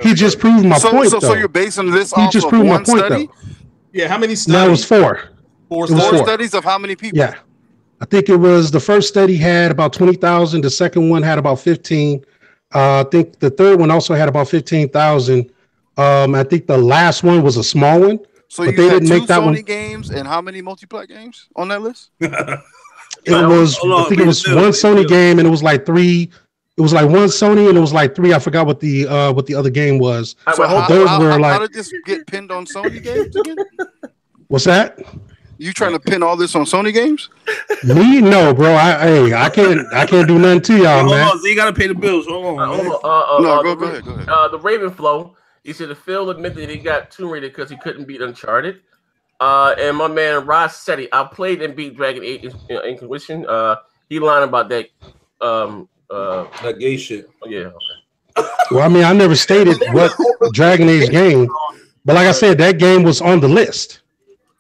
he just proved my point. So you're basing this off just of proved my one point, study? though. Yeah, how many studies? No, it was 4. Four studies of how many people? Yeah, I think it was the first study had about 20,000. The second one had about 15. I think the third one also had about 15,000. I think the last one was a small one. So you had 2 Sony games and how many multiplayer games on that list? I think it was 1 Sony game and it was like 3. It was like 1 Sony and it was like 3. I forgot what the other game was. So how did this get pinned on Sony games again? What's that? You trying to pin all this on Sony games? Me? No, bro. I can't do nothing to y'all, man. So you gotta pay the bills. Hold on. Go ahead. The Ravenflow. He said the Phil admitted he got Tomb Raider because he couldn't beat Uncharted. And my man Rossetti, I played and beat Dragon 8 Inquisition. He lied about that. That gay shit. Yeah. Well, I mean, I never stated what Dragon Age game, but like I said, that game was on the list.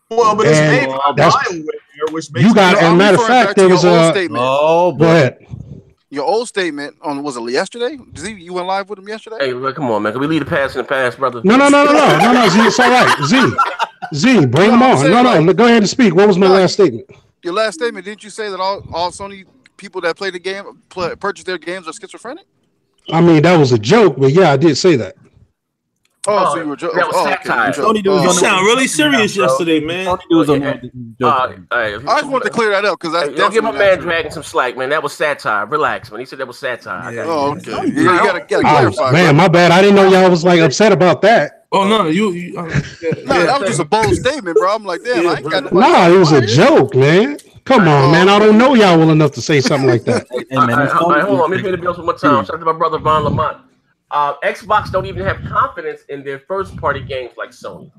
Well, but it's which makes you got. As a matter of fact, there was a. Oh, go ahead. Your old statement on was it yesterday? You went live with him yesterday? Hey, look, come on, man. Can we leave the past in the past, brother? No. Z, it's all right. Z, bring him on. No. Go ahead and speak. What was my last statement? Your last statement, didn't you say that all Sony people that play the game purchase their games are schizophrenic? I mean, that was a joke, but yeah, I did say that. So you were joking. That was satire. You sound really serious yesterday, man. I just wanted to clear that up because don't give my man Dragon some slack, man. That was satire. Relax, man. He said that was satire. Okay. You gotta clarify. Man, my bad. I didn't know y'all was like upset about that. Oh no, that was just a bold statement, bro. I'm like, damn, I ain't got it was a joke, man. Come on, man. I don't know y'all well enough to say something like that. Hold on. Let me pay the bills one more time. Shout out to my brother Von Lamont. Xbox don't even have confidence in their first-party games like Sony.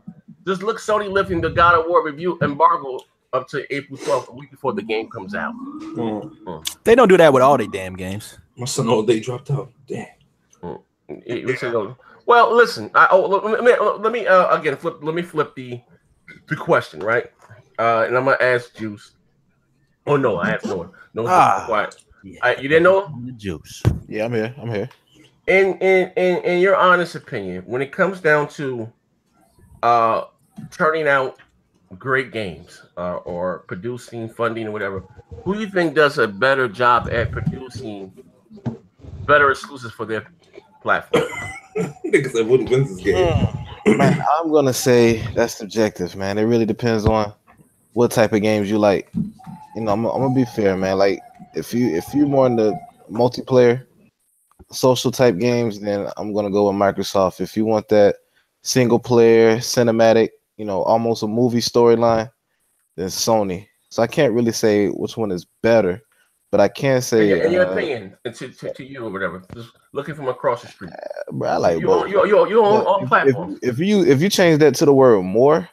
Just look, Sony lifting the God of War review embargo up to April 12th, a week before the game comes out. They don't do that with all their damn games. My son all day dropped out. Damn. Well, listen. Let me again flip. Let me flip the question, right? And I'm gonna ask Juice. Oh no, I asked no one. No, quiet. Yeah. You didn't know Juice? Yeah, I'm here. In your honest opinion, when it comes down to turning out great games or producing, funding, or whatever, who do you think does a better job at producing better exclusives for their platform? Nigga said, "Who wins this game?" Man, I'm gonna say that's subjective, man. It really depends on what type of games you like. You know, I'm gonna be fair, man. Like if you're more in the multiplayer, social type games, then I'm gonna go with Microsoft. If you want that single player, cinematic, you know, almost a movie storyline, then Sony. So I can't really say which one is better, but I can say in your opinion, to you or whatever. Just looking from across the street. Bro, I like both. You on all platforms. If you change that to the word more,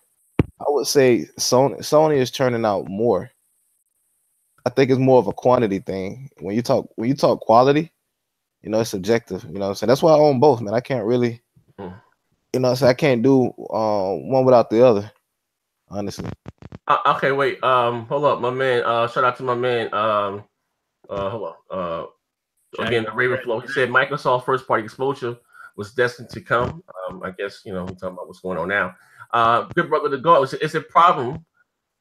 I would say Sony is churning out more. I think it's more of a quantity thing. When you talk quality, you know, it's subjective. You know what I'm saying? That's why I own both, man. I can't really, you know what I'm saying? I can't do one without the other, honestly. Okay, wait. Hold up, my man. Shout out to my man. Hold on. Again, the Ravenflow. He said Microsoft first party exposure was destined to come. I guess, you know, we're talking about what's going on now. Good brother to go. It's a problem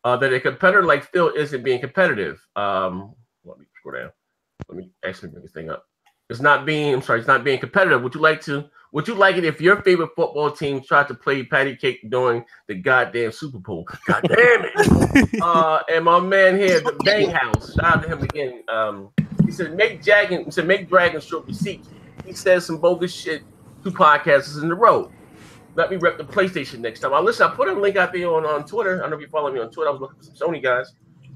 that a competitor like Phil isn't being competitive. Let me scroll down. Let me actually bring this thing up. It's not being competitive. Would you like it if your favorite football team tried to play patty cake during the goddamn Super Bowl? God damn it. And my man here, the Bang House, shout out to him again. He said, make Dragon show receipts. He said some bogus shit 2 podcasts in a row. let me rep the PlayStation next time. Listen, I put a link out there on Twitter. I don't know if you follow me on Twitter. I was looking for some Sony guys.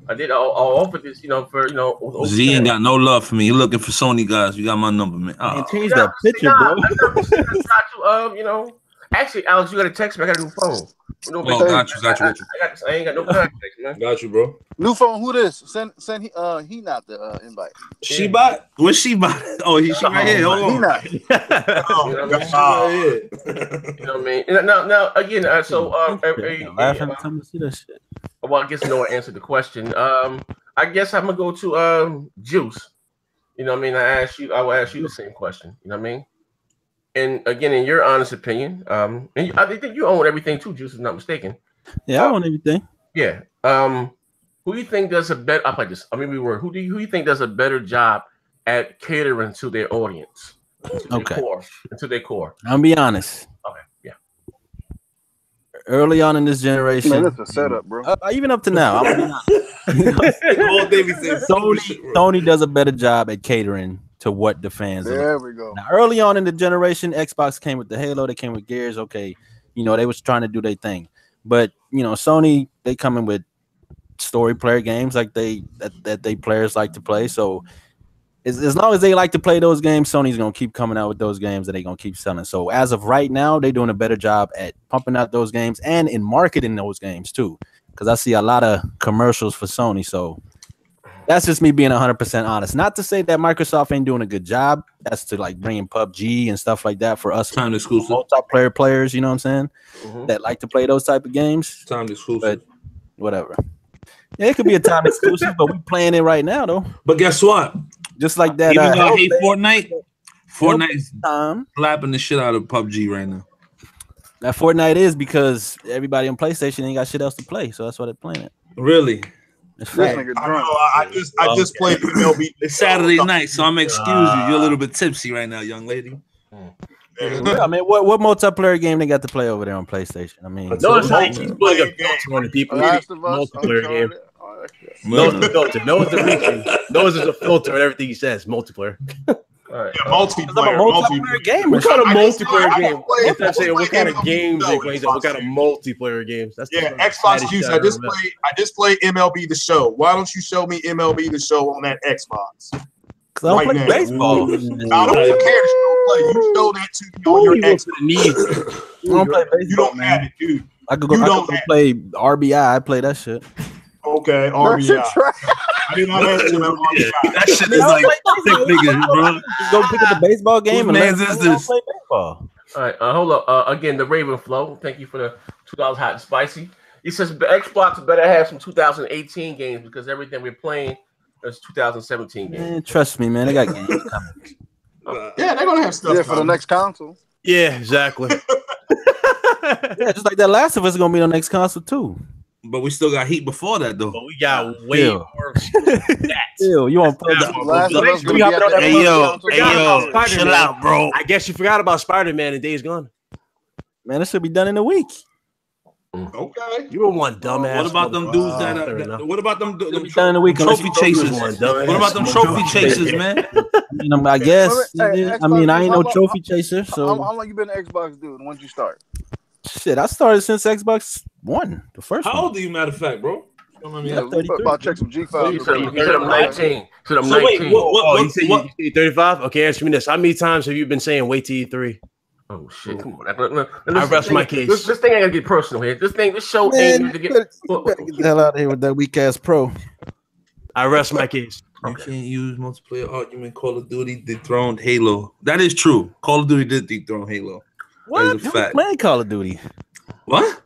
I did. I'll offer this, for Z ain't got no love for me. You looking for Sony guys? You got my number, man. Change that picture, bro. Actually, Alex, you got to text me. I got a new phone. Got you. I ain't got no contacts, man. Got you, bro. New phone. Who this? Send. He not the invite. She bought. What's she bought? Oh, she right here. Hold on. He not. You know what I mean? Now again. Laughing to see that shit. Well, I guess Noah answered the question. I guess I'm gonna go to Juice. You know what I mean? I will ask you the same question. You know what I mean? And again, in your honest opinion, and I think you own everything too, Juice, if I'm not mistaken. Yeah, I own everything. Yeah. Who do you think does a better? I'll play this. Who do you think does a better job at catering to their audience? To their core. I'll be honest. Okay. Yeah. Early on in this generation, Man, that's a setup, bro. Even up to now, I'm gonna be honest. Sony does a better job at catering to what the fans are. There we go. Now, early on in the generation, Xbox came with the Halo, they came with Gears. Okay, they was trying to do their thing, but Sony, they come in with story player games like that they players like to play. So as long as they like to play those games, Sony's gonna keep coming out with those games and they're gonna keep selling. So as of right now, they're doing a better job at pumping out those games and in marketing those games too. Because I see a lot of commercials for Sony. So that's just me being 100% honest. Not to say that Microsoft ain't doing a good job. That's to like bringing PUBG and stuff like that for us. Time exclusive. Multiplayer players, you know what I'm saying? Mm-hmm. That like to play those type of games. Time exclusive. But whatever. Yeah, it could be a time exclusive, but we playing it right now though. But guess what? Just like that. Even though I hate Fortnite, Fortnite's slapping the shit out of PUBG right now. That Fortnite is because everybody on PlayStation ain't got shit else to play, so that's why they're playing it. Really? I just played MLB. It's Saturday night, so I'm excuse you. You're a little bit tipsy right now, young lady. Yeah, I mean, what multiplayer game they got to play over there on PlayStation? I mean, no, it's like he's playing a filter on the people. Multiplayer game. No, it's the filter. No, it's the reaching. No, it's a filter and everything he says. Multiplayer. Right. Yeah, multiplayer. Multiplayer game. What kind of multiplayer game? What kind of games? What kind of multiplayer games? That's Xbox use. I just played MLB The Show. Why don't you show me MLB The Show on that Xbox? Because I don't play baseball. I don't care that you don't play. You show that to me on your Xbox. You don't play baseball. You don't have it, dude. I could go play RBI. I play that shit. Okay, RBI. I did not ask you about RBI. That shit is like thick niggas, bro. You go pick up the baseball game and man is this? Play baseball. All right, hold up. Again, the Raven Flow. Thank you for the $2 hot and spicy. He says Xbox better have some 2018 games because everything we're playing is 2017 games. Man, trust me, man. They got games coming. Yeah, they're gonna have stuff for the next console. Yeah, exactly. Yeah, just like that Last of Us is gonna be on the next console too. But we still got heat before that though. But we got way more that. Still, you want to play that? Hey yo, chill out, bro. I guess you forgot about Spider-Man and Days Gone. Man, it should be done in a week. Okay. You were one dumbass. What about them dudes what about them done in a week trophy chasers? What about them trophy chasers, man? I guess. I mean, I ain't no trophy chaser. So how long you been an Xbox dude? When did you start? Shit, I started since Xbox One, the first one. How old are you, matter of fact, bro? About check some G files. He said I'm 19. So wait, you say 35? Okay, answer me this. How many times have you been saying wait till E3? Oh shit! Come on. I rest my case. This thing ain't gonna get personal here. This show ain't to get. Get the hell out of here with that weak ass pro. I rest my case. You can't use multiplayer argument. Call of Duty dethroned Halo. That is true. Call of Duty did dethrone Halo. What? You playing Call of Duty? What?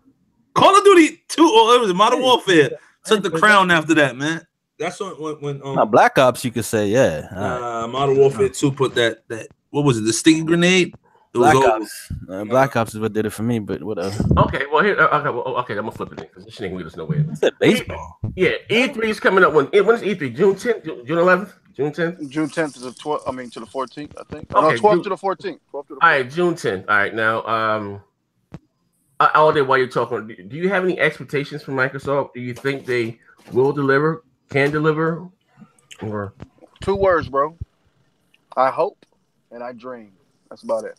Call of Duty 2? Oh, it was Modern Warfare. Took the crown after that, man. That's when Black Ops, you could say, yeah. Modern Warfare 2 put that what was it? The sticky grenade. Black Ops. Black Ops is what did it for me, but whatever. Okay, well here. Okay, I'm gonna flip it because this shit ain't gonna lead us nowhere. I said baseball. Yeah, E3 is coming up. When is E3? June 10th, June 11th, June 10th. June 10th to the 12th. I mean to the 14th. I think. Okay, no, 12th to the 14th. All right, June 10th. All right, now all day while you're talking, do you have any expectations from Microsoft? Do you think they will deliver? Can deliver? Or 2 words, bro. I hope and I dream. That's about it.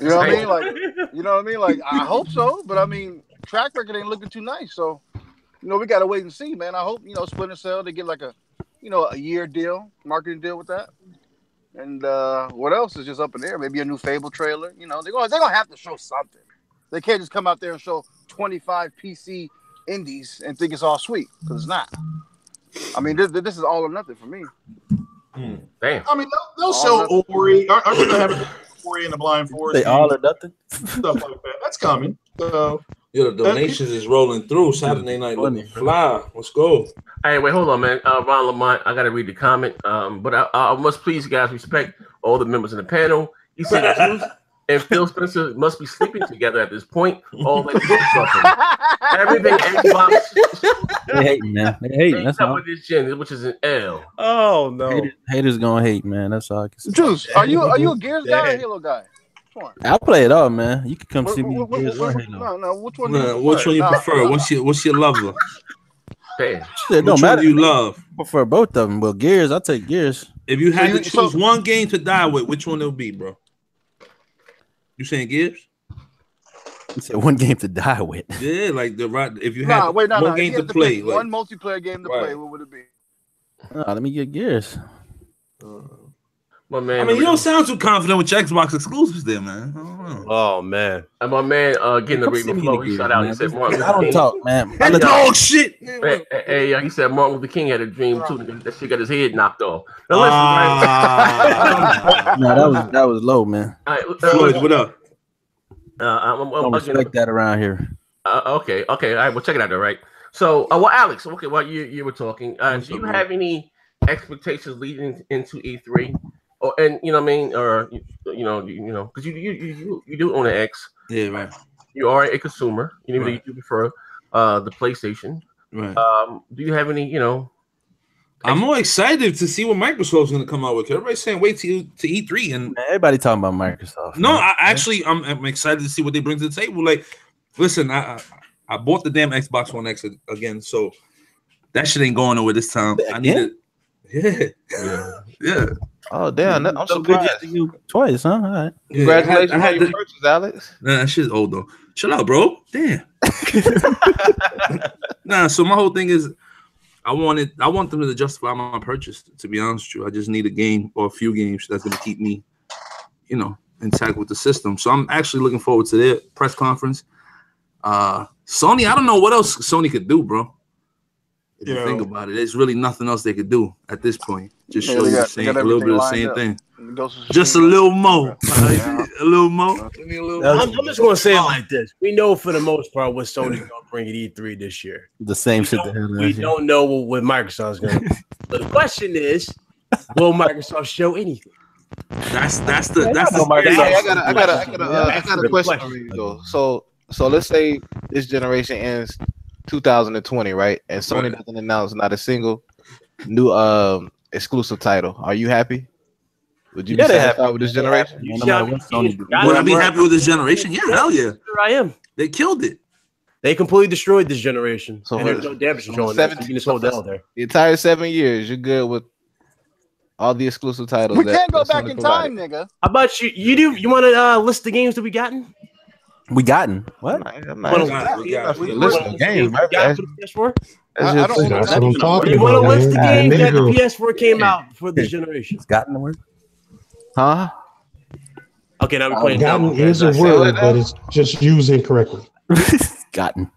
You know what I mean? Like, you know what I mean? Like, I hope so, but I mean, track record ain't looking too nice. So, you know, we gotta wait and see, man. I hope, you know, Splinter Cell, they get like a, you know, a year deal, marketing deal with that. And what else is just up in there? Maybe a new Fable trailer. You know, they're gonna have to show something. They can't just come out there and show 25 PC indies and think it's all sweet, because it's not. I mean, this is all or nothing for me. Damn. I mean, they'll show Ori. Aren't they gonna have Ori in the Blind Forest? They all or nothing. Stuff like that. That's coming. So, the donations is rolling through. Saturday night looking fly. Let's go. Hey, wait, hold on, man. Ron Lamont, I gotta read the comment. But I must please, guys, respect all the members in the panel. He said Juice and Phil Spencer must be sleeping together at this point. All they do everything Xbox. They hating, man. They hating. That's all. With this gen, which is an L. Oh no. Haters gonna hate, man. That's all I can say. Juice, are you a Gears guy or Halo guy? Which one? I'll play it all, man. You can come see me. Gears or Halo. No, which one? Which one you prefer? What's your lover? Damn. It don't matter. Which one do you love? I prefer both of them. Well, Gears, I'll take Gears. If you had to choose one game to die with, which one it'll be, bro? You saying Gears? You said one game to die with. Yeah, like if you had one game to play, like, one multiplayer game to play, what would it be? Let me get Gears. My man, I mean, you don't sound too confident with your Xbox exclusives there, man. Oh man, and my man getting the Reaper Flow. He shot out. He said Martin Luther King. I don't talk, man. That dog shit. Hey, he said Martin Luther King had a dream too. That shit got his head knocked off. Now listen, no, that was low, man. All right, Floyd, what up? I don't respect that around here. Okay. All right, well, check it out, all right. So, Alex, okay, while you were talking, do you have any expectations leading into E3? Or, and you know what I mean, or you know, because you do own an X. Yeah, right. You are a consumer. You know, you do prefer the PlayStation. Right. Do you have any? You know, I'm more excited to see what Microsoft's going to come out with. Everybody's saying wait to E3, and everybody talking about Microsoft. No, I'm excited to see what they bring to the table. Like, listen, I bought the damn Xbox One X again, so that shit ain't going nowhere this time. I need it. Yeah. Oh damn! I'm surprised. You twice, huh? All right. Congratulations on your purchase, Alex. Nah, that shit's old though. Chill out, bro. Damn. Nah. So my whole thing is, I want them to justify my purchase. To be honest with you, I just need a game or a few games that's gonna keep me, intact with the system. So I'm actually looking forward to their press conference. Sony, I don't know what else Sony could do, bro. If you think about it, there's really nothing else they could do at this point. Just show you a little bit of the same thing. Just a little more. A little more. I'm just going to say it like this. We know for the most part what Sony's going to bring at E3 this year. The same shit. We don't know what Microsoft's going to do. But the question is, will Microsoft show anything? That's the I got a question for you though. So let's say this generation ends 2020, right? And Sony doesn't announce not a single new exclusive title. Are you happy? Would you be satisfied with this generation? Would I be happy with this generation? Yeah, hell yeah. Sure I am. They killed it. They completely destroyed this generation. So there's no damage control there. The entire 7 years, you're good with all the exclusive titles. We can't go back in time, nigga. How about you? You want to list the games that we gotten? We gotten what? I'm not list the games. That's what I'm talking about. You want to list the games that the PS4 came out for this generation? It's gotten the word. Huh? Okay, now we're playing. Gotten is a word, but it's just used incorrectly. Gotten.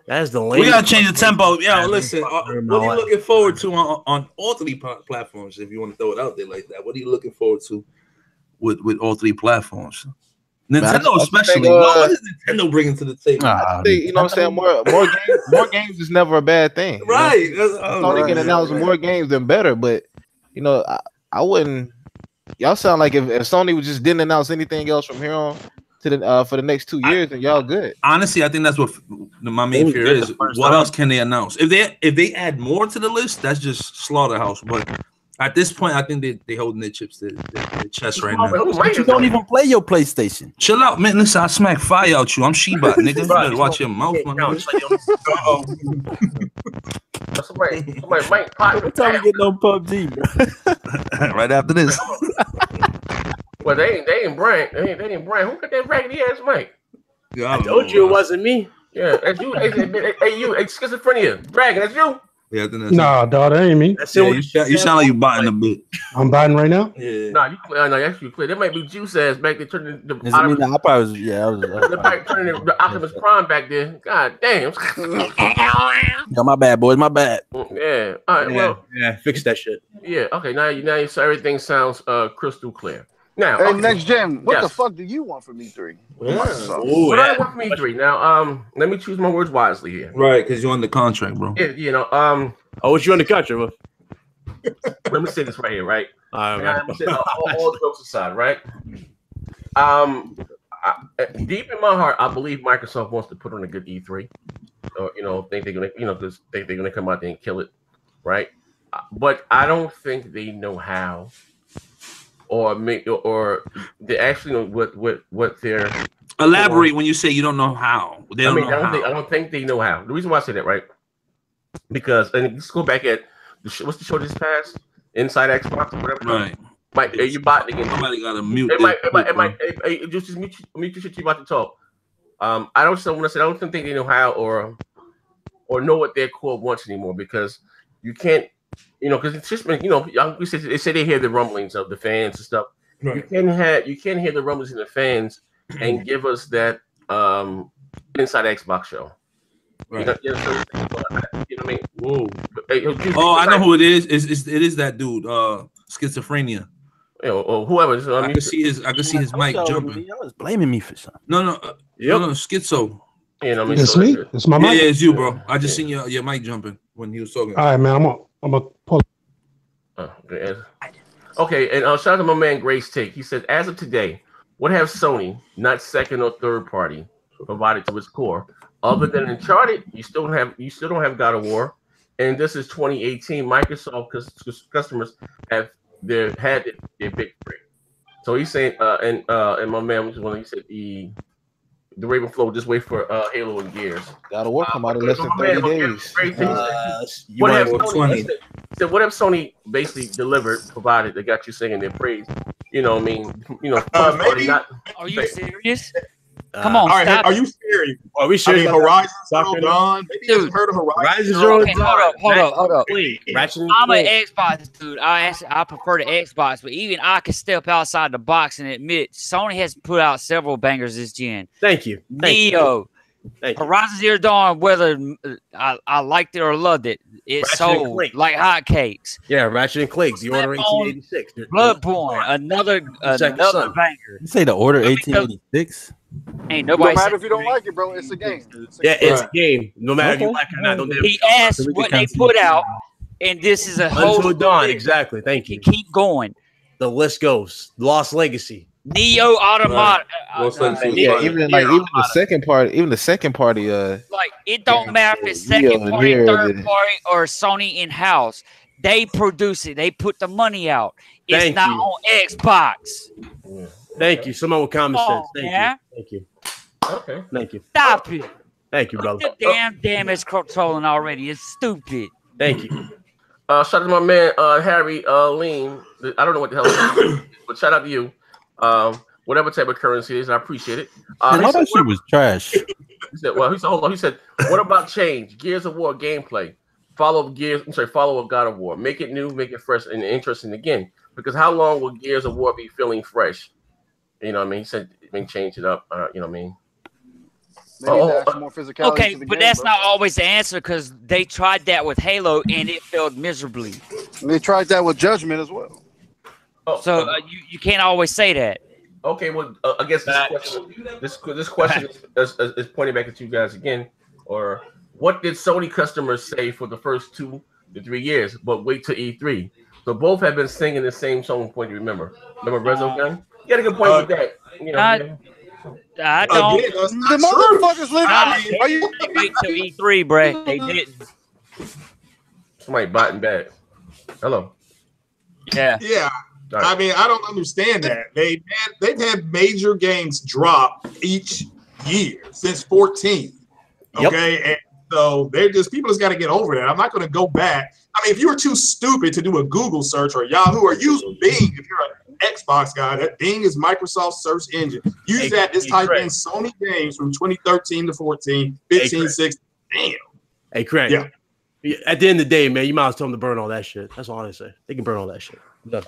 That's the we gotta change the tempo. Yeah, listen. What are you looking forward to on all three platforms? If you want to throw it out there like that, what are you looking forward to with all three platforms? Nintendo, especially. What is Nintendo bringing to the table? You know what I'm saying? More games is never a bad thing. Right. Sony can announce more games than better, but I wouldn't. Y'all sound like if Sony just didn't announce anything else from here on to the for the next 2 years, then y'all good. Honestly, I think that's what my main fear is. What else can they announce? If they add more to the list, that's just slaughterhouse. But at this point, I think they holding their chips to their chest right now. But you don't even play your PlayStation. Chill out, man. Listen, I smack fire out you. I'm Sheba, nigga. You better watch your mouth, my nigga. Somebody might What time we getting on PUBG, bro? Right after this. Well, they ain't Brian. They ain't Brian. Who got that raggedy ass mic? Yeah, I told you it wasn't me. Yeah, that's you. Hey, you, schizophrenia, Dragon. That's you. Yeah, I think that's Nah, dog, that ain't me. That's yeah, you sound like you biting a bit. I'm biting right now. Yeah. Nah, you clear. No, that's you clear. That might be juice ass back there turning the Is it me? Nah, I probably was. Yeah, I was. turning the Optimus Prime back there. God damn. Yo, my bad, boys. My bad. Yeah. All right. Well. Yeah. Fix that shit. Yeah. Okay. Now so everything sounds crystal clear. Now, Hey, okay. next gen, what Yes. the fuck do you want from E3? What do I want from E3? Now, let me choose my words wisely here. Right, because you're on the contract, bro. Yeah, you know, Oh, what you on the country with? let me say this right here, right? All Now, right. let me say all jokes aside, right? Deep in my heart, I believe Microsoft wants to put on a good E3, or think they're gonna, because think they're gonna come out there and kill it, right? But I don't think they know how, or they actually know what they're. Elaborate when you say you don't know how. They don't know how. I don't think they know how. The reason why I say that, right? Because let's go back at what's the show this past? Inside Xbox or whatever. Right. Mike, you botting again. Somebody got to mute. It might. Just mute your shit. You about to talk. I don't think they know how or know what their core wants anymore, because you can't, because it's just been, they say they hear the rumblings of the fans and stuff. Right. You can't hear the rumblings of the fans and give us that Inside Xbox show. Right. You know what I mean? Whoa. I know who it is. It is that dude, schizophrenia. Or whoever. I can see his mic jumping. Y'all was blaming me for something. No, schizo. It's me. It's my mic. Yeah, it's you, bro. I just seen your mic jumping when he was talking. All right, man. I'm gonna pull. Okay, and shout out to my man Grace Take. He says, as of today, what have Sony, not second or third party, provided to its core? Other than Uncharted, you still don't have God of War, and this is 2018. Microsoft customers had their big break. So he's saying, and my man was when he said the Ravenflow just wait for Halo and Gears. God of War come out in less than 30 days. What have Sony basically delivered, provided they got you singing their praise? Maybe. Are you serious? Come on, all right, stop. Are you serious? Are we serious? Horizon Zero Dawn. Maybe you haven't heard of Horizon Zero Okay, Dawn. hold up. I'm an Xbox dude. I prefer the Xbox, but even I can step outside the box and admit Sony has put out several bangers this gen. Thank you. Neo, Horizon Zero Dawn, whether I liked it or loved it, it sold like hotcakes. Yeah, Ratchet and Clank, The Order 1886. Bloodborne, another banger. You say The Order 1886? Ain't nobody. No matter if you don't like it, bro, it's a game. It's a game. No matter if you like it or not. Don't he asked what they put out, and this is a whole Until Dawn. Exactly. Thank you. Keep going. The list goes. Lost Legacy. Neo Automata. Even the second party. Like it don't matter if it's second party, third party, or Sony in house. They produce it. They put the money out. It's not on Xbox. Yeah. Thank you. Someone with common sense. Thank you. Okay. Thank you. Stop it. Thank you, brother. The damn damage controlling already. It's stupid. Thank you. Shout out to my man Harry Lean. I don't know what the hell it is, but shout out to you. Whatever type of currency it is, I appreciate it. That shit was trash. He said, hold on. He said, what about change? Gears of War gameplay. Follow up God of War. Make it new, make it fresh and interesting again. Because how long will Gears of War be feeling fresh? You know what I mean? He said, change it up. You know what I mean? More physicality. Okay, but that's not always the answer, because they tried that with Halo and it failed miserably. They tried that with Judgment as well. So you can't always say that. Okay, well, I guess this question is pointing back at you guys again. Or what did Sony customers say for the first 2 to 3 years? But wait till E3. So both have been singing the same song. Point you remember Resogun? You got a good point with that. I don't. The motherfuckers live. Are you wait till E3, bro? They didn't. Somebody biting back. Hello. Yeah. Yeah. Right. I mean, I don't understand that. They've had major games drop each year since 14. Okay. Yep. And so people just got to get over that. I'm not going to go back. I mean, if you were too stupid to do a Google search or Yahoo, or use Bing, if you're an Xbox guy. That Bing is Microsoft's search engine. Use that. Just type in Sony games from 2013 to 14, 15, 16. Damn. Hey, Craig. Yeah. At the end of the day, man, you might as well tell them to burn all that shit. That's all I say. They can burn all that shit. No.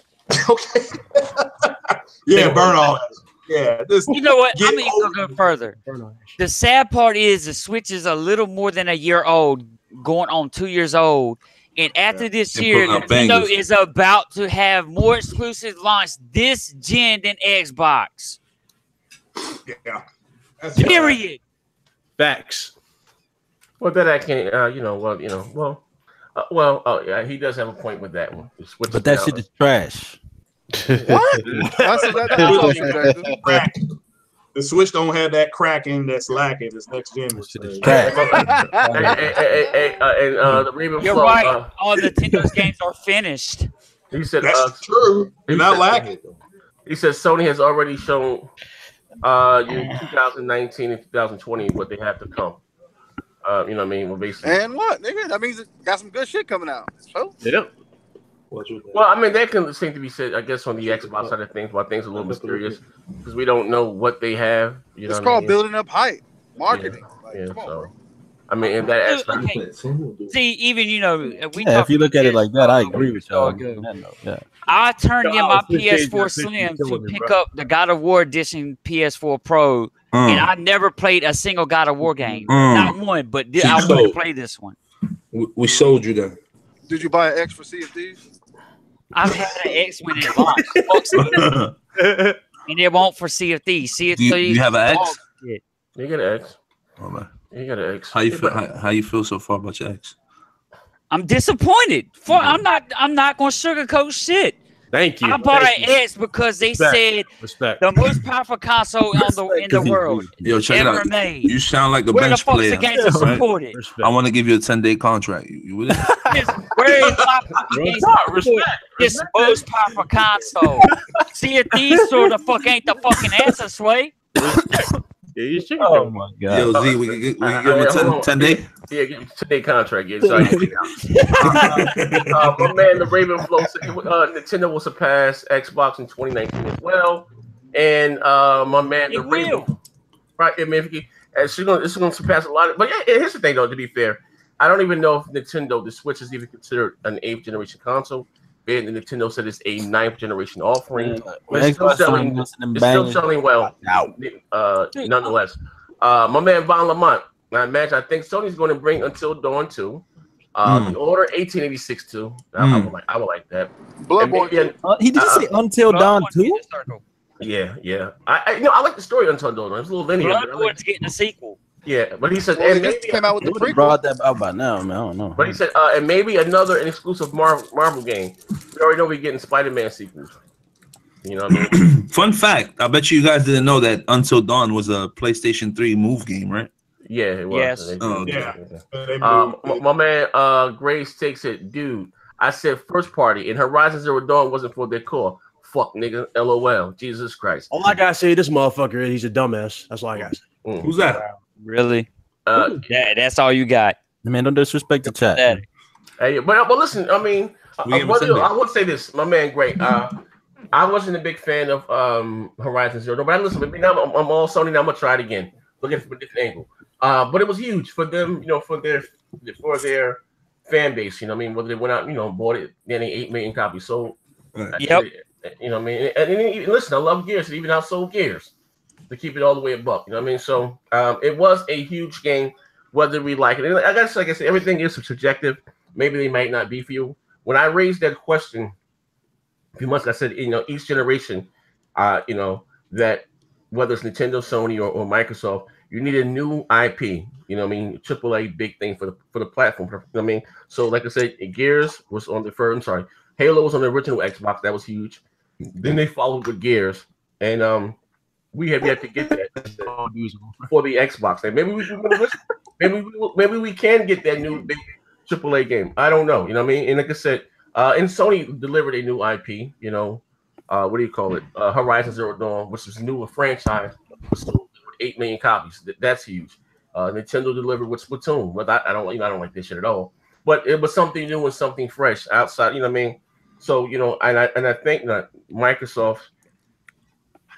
Okay. Yeah, burn all that. Yeah. You know what? I'm going to go further. The sad part is the Switch is a little more than a year old, going on 2 years old. And after this year, Nintendo is about to have more exclusives launched this gen than Xbox. Yeah. Period. Facts. Well, that I can't, yeah, he does have a point with that one. But that shit is trash. What? The Switch don't have that cracking that's lacking. This next gen was and the Raven You're Flow, right. All Nintendo's games are finished. He said that's true. They're not lacking. He says Sony has already shown in 2019 and 2020 what they have to come. You know what I mean? Well, basically. And what, nigga? That means it got some good shit coming out. So yeah. Well, I mean, that can seem to be said, I guess, on the Xbox side of things, while things are a little mysterious because we don't know what they have. You know, it's called building up hype, marketing. Yeah, come on, bro. I mean, in that aspect. Okay. See, even if you look at it like that, I agree with y'all. Yeah. I turned in my PS4 Slim to pick up the God of War Edition PS4 Pro, and I never played a single God of War game, not one. But I want to play this one. We sold you that. Did you buy an X for Sea of Thieves? I've had an X when it launched, and it won't for Sea of Thieves. Sea of Thieves. You have an X? You get an X. Oh man, you got an X. How you feel? How you feel so far about your X? I'm disappointed. I'm not gonna sugarcoat shit. Thank you. I bought an X because they said the most powerful console in the world. Yo, check it out. Made. You sound like a Where bench the fuck's player. the games are supported? I want to give you a 10-day contract. You with it? Where is my this most powerful console? See if these sort of fuck ain't the fucking answer, Sway. Yeah, you should. Oh my god. Yo, Z, we can give him a 10 day. Yeah, give him a 10-day contract. Yeah, sorry. My man, the Raven Flow said Nintendo will surpass Xbox in 2019 as well. And my man, the Raven, right? I mean, it's going to surpass a lot of. But yeah, here's the thing, though. To be fair, I don't even know if Nintendo, the Switch, is even considered an 8th generation console. And Nintendo said it's a 9th generation offering. It's still selling well. Nonetheless. My man Von Lamont. I imagine I think Sony's going to bring Until Dawn 2. The Order 1886 2. I would like that. He didn't say Until Dawn 2? Yeah. I like the story Until Dawn. It's a little linear. Bloodborne's getting a sequel. Yeah, but he said, and maybe came out with the prequel. Brought that out by now, man. I don't know. But he said, and maybe an exclusive Marvel game. We already know we're getting Spider-Man sequels. You know what I mean? Fun fact: I bet you guys didn't know that Until Dawn was a PlayStation 3 move game, right? Yeah, it was. Yes. My man, Grace takes it, dude. I said first party, and Horizon Zero Dawn wasn't for their core. Fuck, nigga. LOL. Jesus Christ. All I gotta say, this motherfucker, he's a dumbass. That's all I gotta say. Who's that? Really? That's all you got. Man, don't disrespect the chat. Hey, but listen, I mean, I would say this, my man, great. I wasn't a big fan of Horizon Zero Dawn, but listen, now I'm all Sony. Now I'm gonna try it again, looking from a different angle. But it was huge for them, you know, for their fan base. You know, what I mean, whether they went out, you know, bought it, then 8 million copies sold. Yep. You know, what I mean, and listen, I love Gears, and even outsold Gears. To keep it all the way a buck, you know what I mean? So it was a huge game, whether we like it. And I guess, like I said, everything is subjective. Maybe they might not be for you. When I raised that question a few months ago, I said, you know, each generation, you know, that whether it's Nintendo, Sony, or Microsoft, you need a new IP. You know what I mean? AAA big thing for the platform. You know what I mean? So, like I said, Gears was on the first. I'm sorry, Halo was on the original Xbox. That was huge. Then they followed with Gears, and we have yet to get that for the Xbox. And maybe we can get that new big AAA game. I don't know. You know what I mean? And like I said, and Sony delivered a new IP. You know, what do you call it? Horizon Zero Dawn, which is a newer franchise, was sold 8 million copies. That's huge. Nintendo delivered with Splatoon. But I don't like this shit at all. But it was something new and something fresh outside. You know what I mean? So and I think that Microsoft.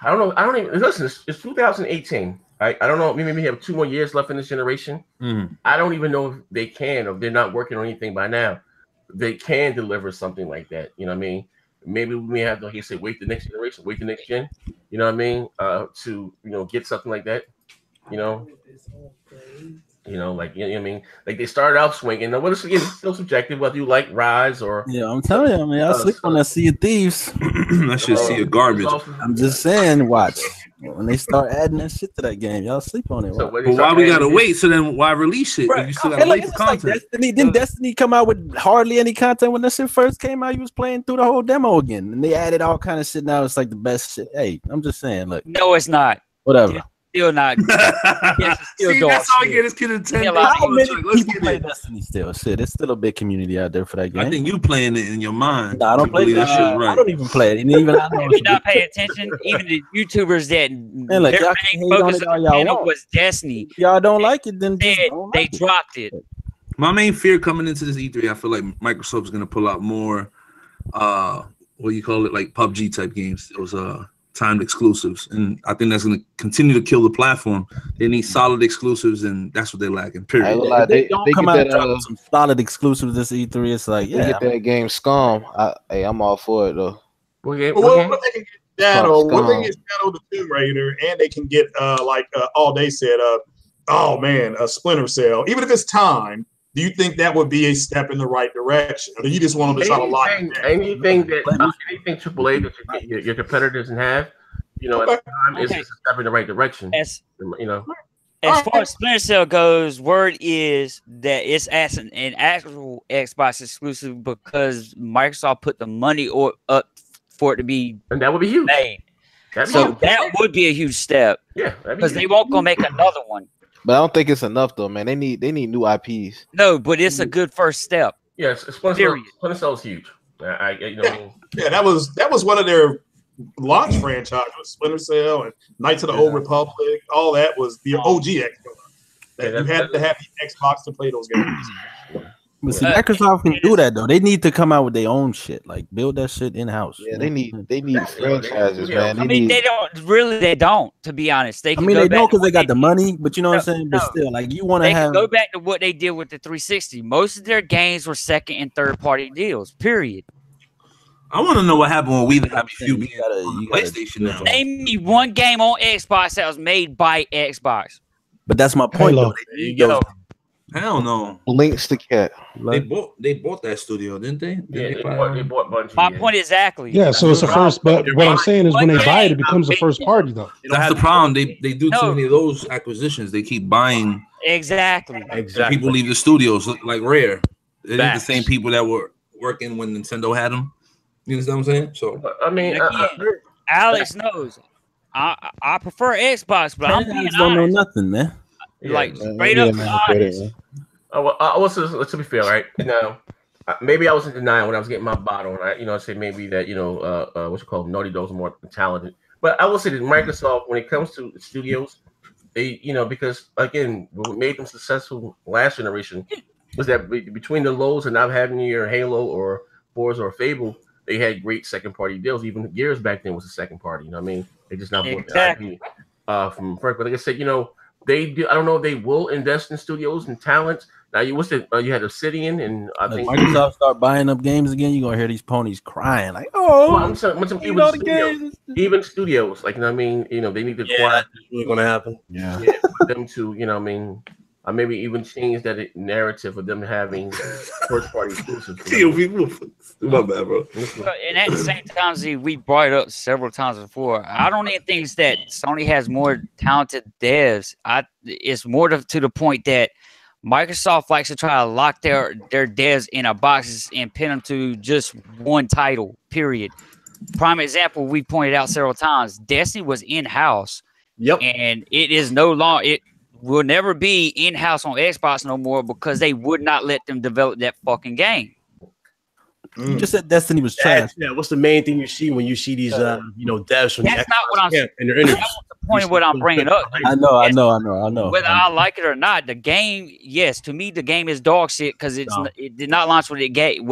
I don't know. I don't even listen. It's 2018. I don't know. Maybe we have 2 more years left in this generation. I don't even know if they can, or if they're not working on anything by now. They can deliver something like that. You know what I mean? Maybe we may have to, like you say, wait the next generation, wait the next gen. You know what I mean? To get something like that. Like what I mean, like they started out swinging. Now, it's still subjective whether you like Rise or. Yeah, I'm telling you, man, I sleep on that Sea of Thieves. I should see a garbage. I'm just saying, watch when they start adding that shit to that game, y'all sleep on it. So why we gotta wait? So then why release it? If you still gotta wait for content. Like Destiny, didn't Destiny come out with hardly any content when that shit first came out? You was playing through the whole demo again, and they added all kind of shit. Now it's like the best shit. Hey, I'm just saying, look. No, it's not. Whatever. Still not. See, that's how I get this kid in 10 days. How many people play Destiny still? Shit, it's still a big community out there for that game. I think you playing it in your mind. No, I don't play that shit. Right. I don't even play it. And even I know if you not pay attention, even the YouTubers that man, like, their main focus on the channel was Destiny. If y'all don't like it, then they dropped it. My main fear coming into this E3, I feel like Microsoft's gonna pull out more what do you call it, like PUBG type games. Those timed exclusives, and I think that's going to continue to kill the platform. They need solid exclusives, and that's what they're lacking. Period. They don't come out and some solid exclusives this E3. It's like, they get that game Scum. I'm all for it though. What they can get Shadow, what they get Shadow the Tomb Raider, and they can get all they said, a Splinter Cell. Even if it's time, do you think that would be a step in the right direction, or do you just want them to try to lock it down? Anything AAA that your competitor doesn't have, at the time is a step in the right direction. As far as Splinter Cell goes, word is that it's as an actual Xbox exclusive because Microsoft put the money up for it to be, and that would be huge. Made. That would be a huge step. Yeah, because they won't go make another one. But I don't think it's enough though, man. They need new IPs. No, but it's a good first step. Yes, Splinter Cell is huge. Yeah, that was one of their launch franchises. Splinter Cell and Knights of the Old Republic. All that was the OG Xbox. You had to have the Xbox to play those games. But see, Microsoft can do that though. They need to come out with their own shit, like build that shit in house. Yeah, they need franchises, man. They don't. To be honest, they don't because they got the money. But you know what I'm saying. But still, like you want to have go back to what they did with the 360. Most of their games were second and third party deals. Period. I want to know what happened when we have you being PlayStation now. Name me one game on Xbox that was made by Xbox. But that's my point. Though. Hell no. Links to Cat. They bought that studio, didn't they? They bought Bungie. My point exactly. Yeah, so it's a first. But what I'm saying is, when they buy it, it becomes a first party, though. That's the problem. They do too many of those acquisitions. They keep buying. Exactly. People leave the studios like Rare. They're the same people that were working when Nintendo had them. You understand what I'm saying? So I mean, Alex knows. I prefer Xbox, but I'm being honest. Don't know nothing, man. Like straight up honest. To be fair, right? Maybe I was in denial when I was getting my bottle, and I say maybe that what's it called, Naughty Dog's more talented. But I will say that Microsoft, when it comes to studios, they because again, what made them successful last generation was that between the lows and not having your Halo or Forza or Fable, they had great second party deals. Even Gears back then was a second party. You know what I mean? They just not bought the IP from first. But like I said, they do. I don't know if they will invest in studios and talent. Now you had Obsidian, and I think Microsoft start buying up games again. You're gonna hear these ponies crying like, even studios, like they need to acquire. That's really gonna happen. Yeah, for them to maybe even change that narrative of them having first party exclusives. My bad, bro. And at the same time, we brought it up several times before. I don't even think it's that Sony has more talented devs. It's more to the point that Microsoft likes to try to lock their devs in a boxes and pin them to just one title, period. Prime example, we pointed out several times, Destiny was in-house. Yep. And it is no longer, it will never be in-house on Xbox no more because they would not let them develop that fucking game. You just said Destiny was trash. Yeah, what's the main thing you see when you see these devs from that's not what I'm saying. That's the point of what I'm bringing up. I know. Whether I like it or not, the game, yes, to me the game is dog shit because it did not launch what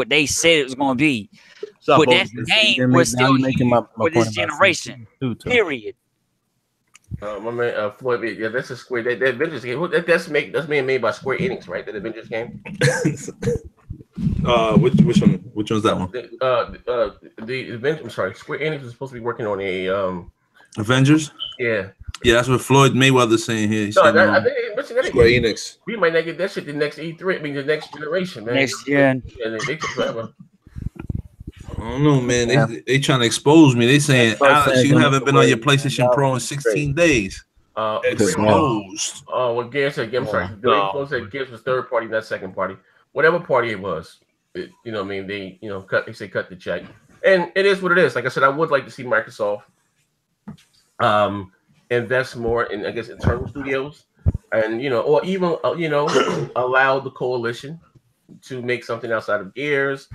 they said it was going to be. but that game was still huge for this generation. Period. My man, Floyd, yeah, that's a Square. That Avengers game. That's being made by Square Enix, right? That Avengers game. Which one? Which one's that one? The Avengers. I'm sorry, Square Enix is supposed to be working on a Avengers. Yeah. Yeah, that's what Floyd Mayweather's saying here. No, I think Square Enix. We might not get that shit the next E3. I mean, the next generation, man. Next year. Yeah, they took forever. I don't know, man. They trying to expose me. They saying, Alex, you haven't been on your PlayStation Pro in 16 days. Exposed. Oh, well, Gears said, I'm sorry. They said Gears was third party, not second party. Whatever party it was, you know what I mean? They, cut the check. And it is what it is. Like I said, I would like to see Microsoft invest more in, I guess, internal studios and, or even, allow the coalition to make something outside of Gears,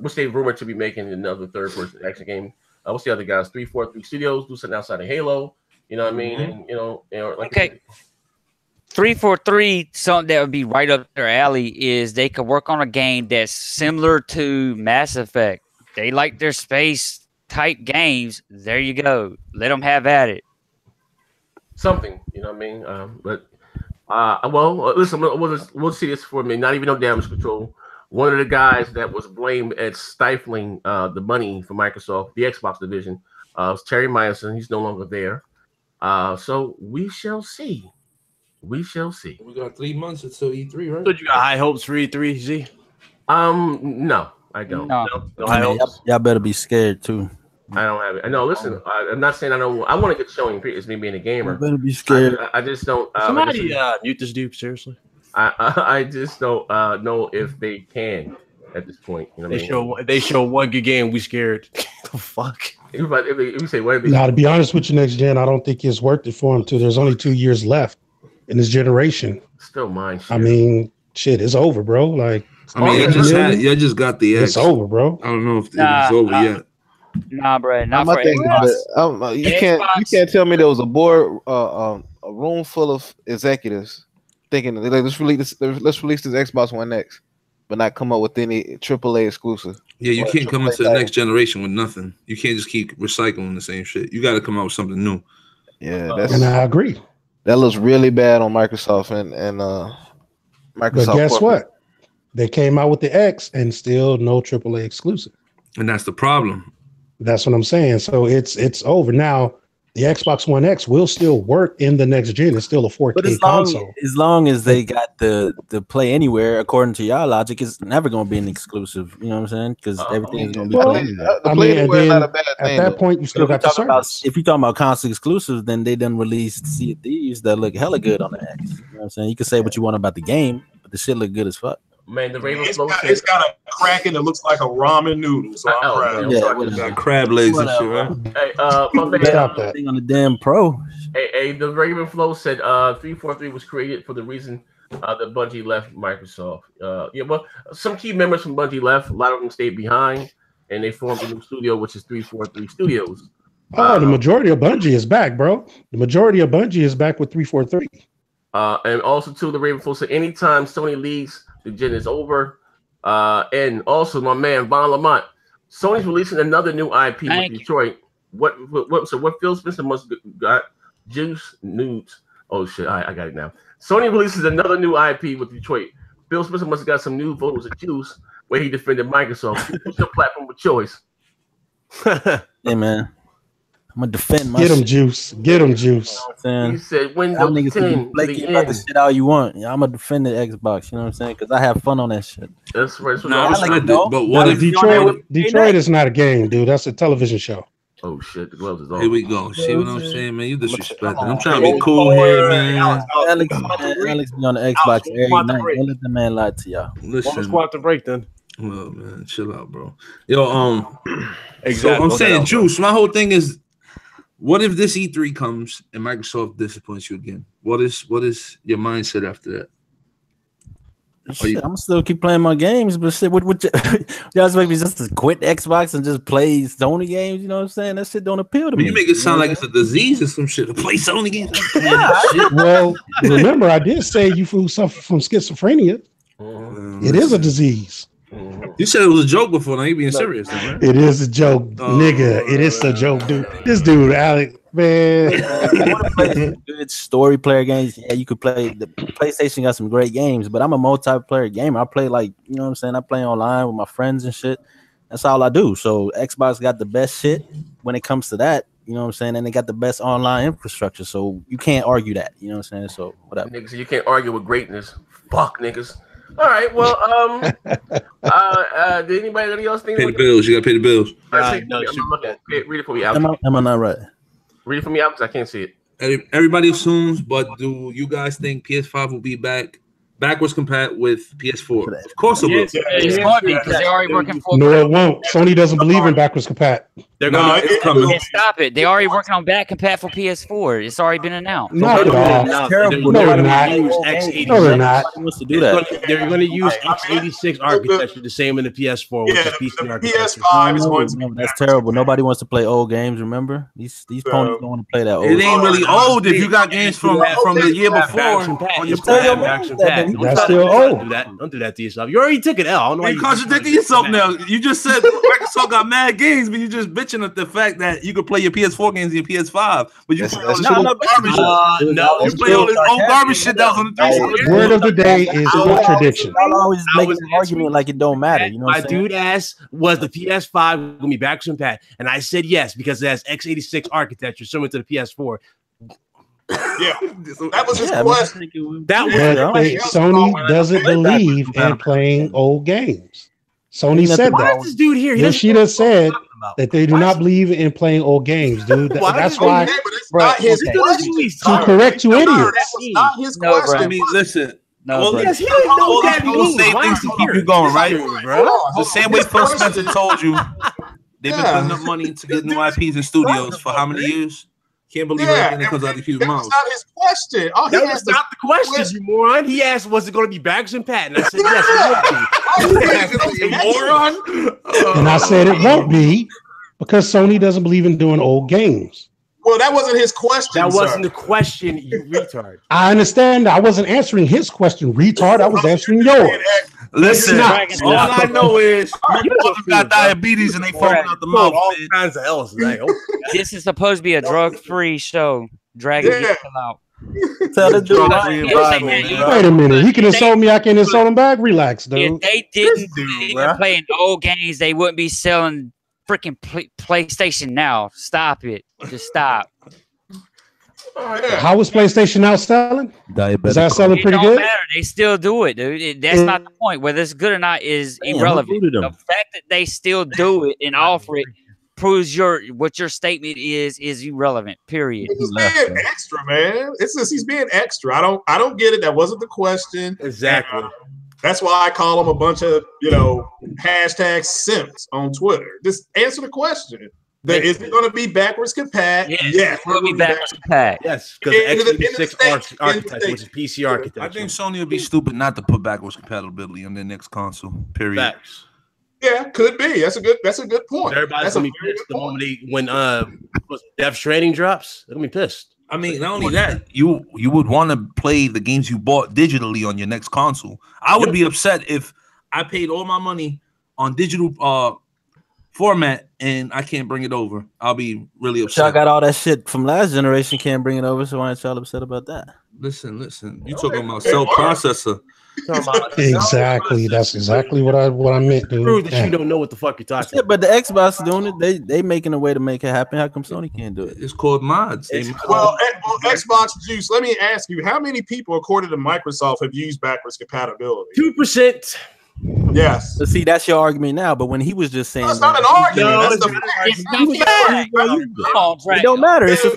which they rumored to be making another third-person action game. What's the other guys? 343 Studios, do something outside of Halo. You know what I mean? And, like okay. 343, something that would be right up their alley is they could work on a game that's similar to Mass Effect. They like their space-type games. There you go. Let them have at it. Something, you know what I mean? Well, listen, we'll see this for me. Not even no damage control. One of the guys that was blamed at stifling the money for Microsoft, the Xbox division, was Terry Myerson. He's no longer there. So we shall see. We shall see. We got 3 months until E3, right? So you got high hopes for E3, Z? No, I don't. No high hopes. Y'all better be scared too. I don't have it. No, listen, I'm not saying I don't. I want to get Sony. It's me being a gamer. You better be scared. I just don't. Somebody mute this dude, seriously. I just don't know if they can at this point. You know they show one good game. We scared. The fuck. If you say what? Now, to be honest with you, next gen, I don't think it's worth it for him too. There's only 2 years left in this generation. Still mine. Shit. I mean, shit, it's over, bro. Like, I mean, you just got the X. It's over, bro. I don't know if it's over yet. Nah, bro. Not my for thing is that, you can't tell me there was a board, a room full of executives thinking let's release this Xbox One X, but not come up with any AAA exclusive. Yeah, you can't come into the next generation with nothing. You can't just keep recycling the same shit. You got to come out with something new. Yeah, and I agree. That looks really bad on Microsoft and Microsoft. But guess what? They came out with the X and still no AAA exclusive. And that's the problem. That's what I'm saying. So it's over now. The Xbox One X will still work in the next gen. It's still a 4K console. As long as they got the play anywhere, according to y'all logic, it's never going to be an exclusive. You know what I'm saying? Because everything is going to be played. I mean, and then at that point, you still got the service. If you're talking about console exclusives, then they done released Sea of Thieves that look hella good on the X. You know what I'm saying? You can say what you want about the game, but the shit look good as fuck. Man, the Raven it's got a Kraken that looks like a ramen noodle. So I'm proud. Yeah, got crab legs and shit, right? Hey, stop that thing on the damn Pro. Hey, the Raven Flow said 343 was created for the reason that Bungie left Microsoft. Yeah, well, some key members from Bungie left. A lot of them stayed behind, and they formed a new studio, which is 343 Studios. The majority of Bungie is back, bro. The majority of Bungie is back with 343. And also, too, the Raven Flow said anytime Sony leaves, the gen is over. And also, my man Von Lamont, Sony's releasing another new IP with Detroit. What Phil Spencer must got juice nudes. Oh shit, I got it now. Sony releases another new IP with Detroit. Phil Spencer must have got some new photos of juice where he defended Microsoft. What's your platform of choice? Hey man, I'm gonna defend my Get him juice. Get him juice. You know he said Windows 10. Blake about the shit all you want. Yeah, I'm gonna defend the Xbox. You know what I'm saying? Because I have fun on that shit. That's right. But what if Detroit is not a game, dude? That's a television show. Oh shit, the gloves is on. Here we go. See what I'm saying, man? You disrespecting. I'm trying to be cool here, man. Alex be on the Xbox every night. Don't let the man lie to y'all. Listen, squat the break then. Well, man, chill out, bro. Yo, exactly. So I'm saying, Juice. My whole thing is, what if this E3 comes and Microsoft disappoints you again? What is your mindset after that? Shit, I'm still keep playing my games, but shit, what y'all expect me just to quit Xbox and just play Sony games? You know what I'm saying? That shit don't appeal to me. You make it sound like it's a disease or some shit to play Sony games. Well, remember, I did say you suffer from schizophrenia. It is a disease. You said it was a joke before. Now you being serious, then, right? It is a joke, nigga. It is a joke, dude. This dude, Alex, man. Good story player games. Yeah, you could play. The PlayStation got some great games, but I'm a multiplayer gamer. I play like, you know what I'm saying? I play online with my friends and shit. That's all I do. So Xbox got the best shit when it comes to that. You know what I'm saying? And they got the best online infrastructure. So you can't argue that. You know what I'm saying? So whatever. Niggas, you can't argue with greatness. Fuck niggas. All right. Well, did anybody else think? Pay the bills. You gotta pay the bills. Read it for me, Alex. Am I not right? Read it for me, Alex. I can't see it. Everybody assumes, but do you guys think PS5 will be backwards compat with PS4? Of course it will. It's going to be because they're already working for. No, it won't. Sony doesn't believe in backwards compat. They're going to stop it. They're already working on back compat for PS4. It's already been announced. Not at all. Terrible. No, they're not. No, they're not. Wants to do that? They're going to use x86 architecture, the same in the PS4, which is PC architecture. PS5 is going to be that's terrible. Nobody wants to play old games. Remember, these ponies don't want to play that old. It ain't really old if you got games from the year before on your That's still old. Don't do that to yourself. You already took an L. I don't know why you contradicting yourself now. You just said Microsoft got mad games, but you just bitching at the fact that you could play your PS4 games and your PS5, but you play all this garbage shit. You play all this old garbage shit that was on the 360. Word of the day is contradiction. I'll always make an argument like it don't matter. You know what my dude asked, was the PS5 going to be backwards compat? And I said yes, because it has x86 architecture similar to the PS4. Yeah, that was his question. Sony doesn't believe in playing old games. Sony said that. This dude here, Yoshida said that they do not believe in playing old games, dude. That's why. To correct you idiots. That was not his question. I mean, listen. No, because he don't know what that means. Say things to keep you going, right? The same way Phil Spencer told you, they've been putting up money to get new IPs in studios for how many years? Can't believe everything that comes out of people's mouths. That's not his question. That was not the question, you moron. He asked, was it going to be backwards compat? And I said, yes, it would be. Moron. And I said it won't be because Sony doesn't believe in doing old games. Well, that wasn't his question. That wasn't the question, you retard. I understand. I wasn't answering his question, retard. I was answering yours. Listen, all I know is you got diabetes and they falling out the mouth. All kinds of else. Like, this is supposed to be a drug-free show. Dragon, get them out. Tell the dude. Wait a minute. He can insult me. I can insult him back. Relax, dude. If they didn't play old games, they wouldn't be selling freaking PlayStation Now. Stop it. Just stop. How is PlayStation Now selling? Is that selling pretty good? Matter. They still do it, dude. That's not the point. Whether it's good or not is irrelevant. The fact that they still do it and offer it proves what your statement is irrelevant. Period. He's being extra, man. It's just he's being extra. I don't get it. That wasn't the question. Exactly. That's why I call them a bunch of hashtag simps on Twitter. Just answer the question. Is it going to be backwards compat? Yes, it will be backwards compat. Yes, because x86 architecture, which is PC architecture. I think Sony would be stupid not to put backwards compatibility on their next console. Period. Facts. Yeah, could be. That's a good point. Everybody's gonna be pissed the moment when Death Stranding drops. They're gonna be pissed. I mean, not only that, you would want to play the games you bought digitally on your next console. I would be upset if I paid all my money on digital format and I can't bring it over. I'll be really upset. Y'all got all that shit from last generation, can't bring it over, so why aren't y'all upset about that? Listen. You talking about cell processor. Exactly. That's exactly what I meant, dude. Prove that you don't know what the fuck you're talking about. But the Xbox doing it, they making a way to make it happen. How come Sony can't do it? It's called mods. Well, Xbox Juice, let me ask you, how many people, according to Microsoft, have used backwards compatibility? 2%. Yes. But see, that's your argument now. But when he was just saying, that's not an argument. No, that's it don't matter. It's a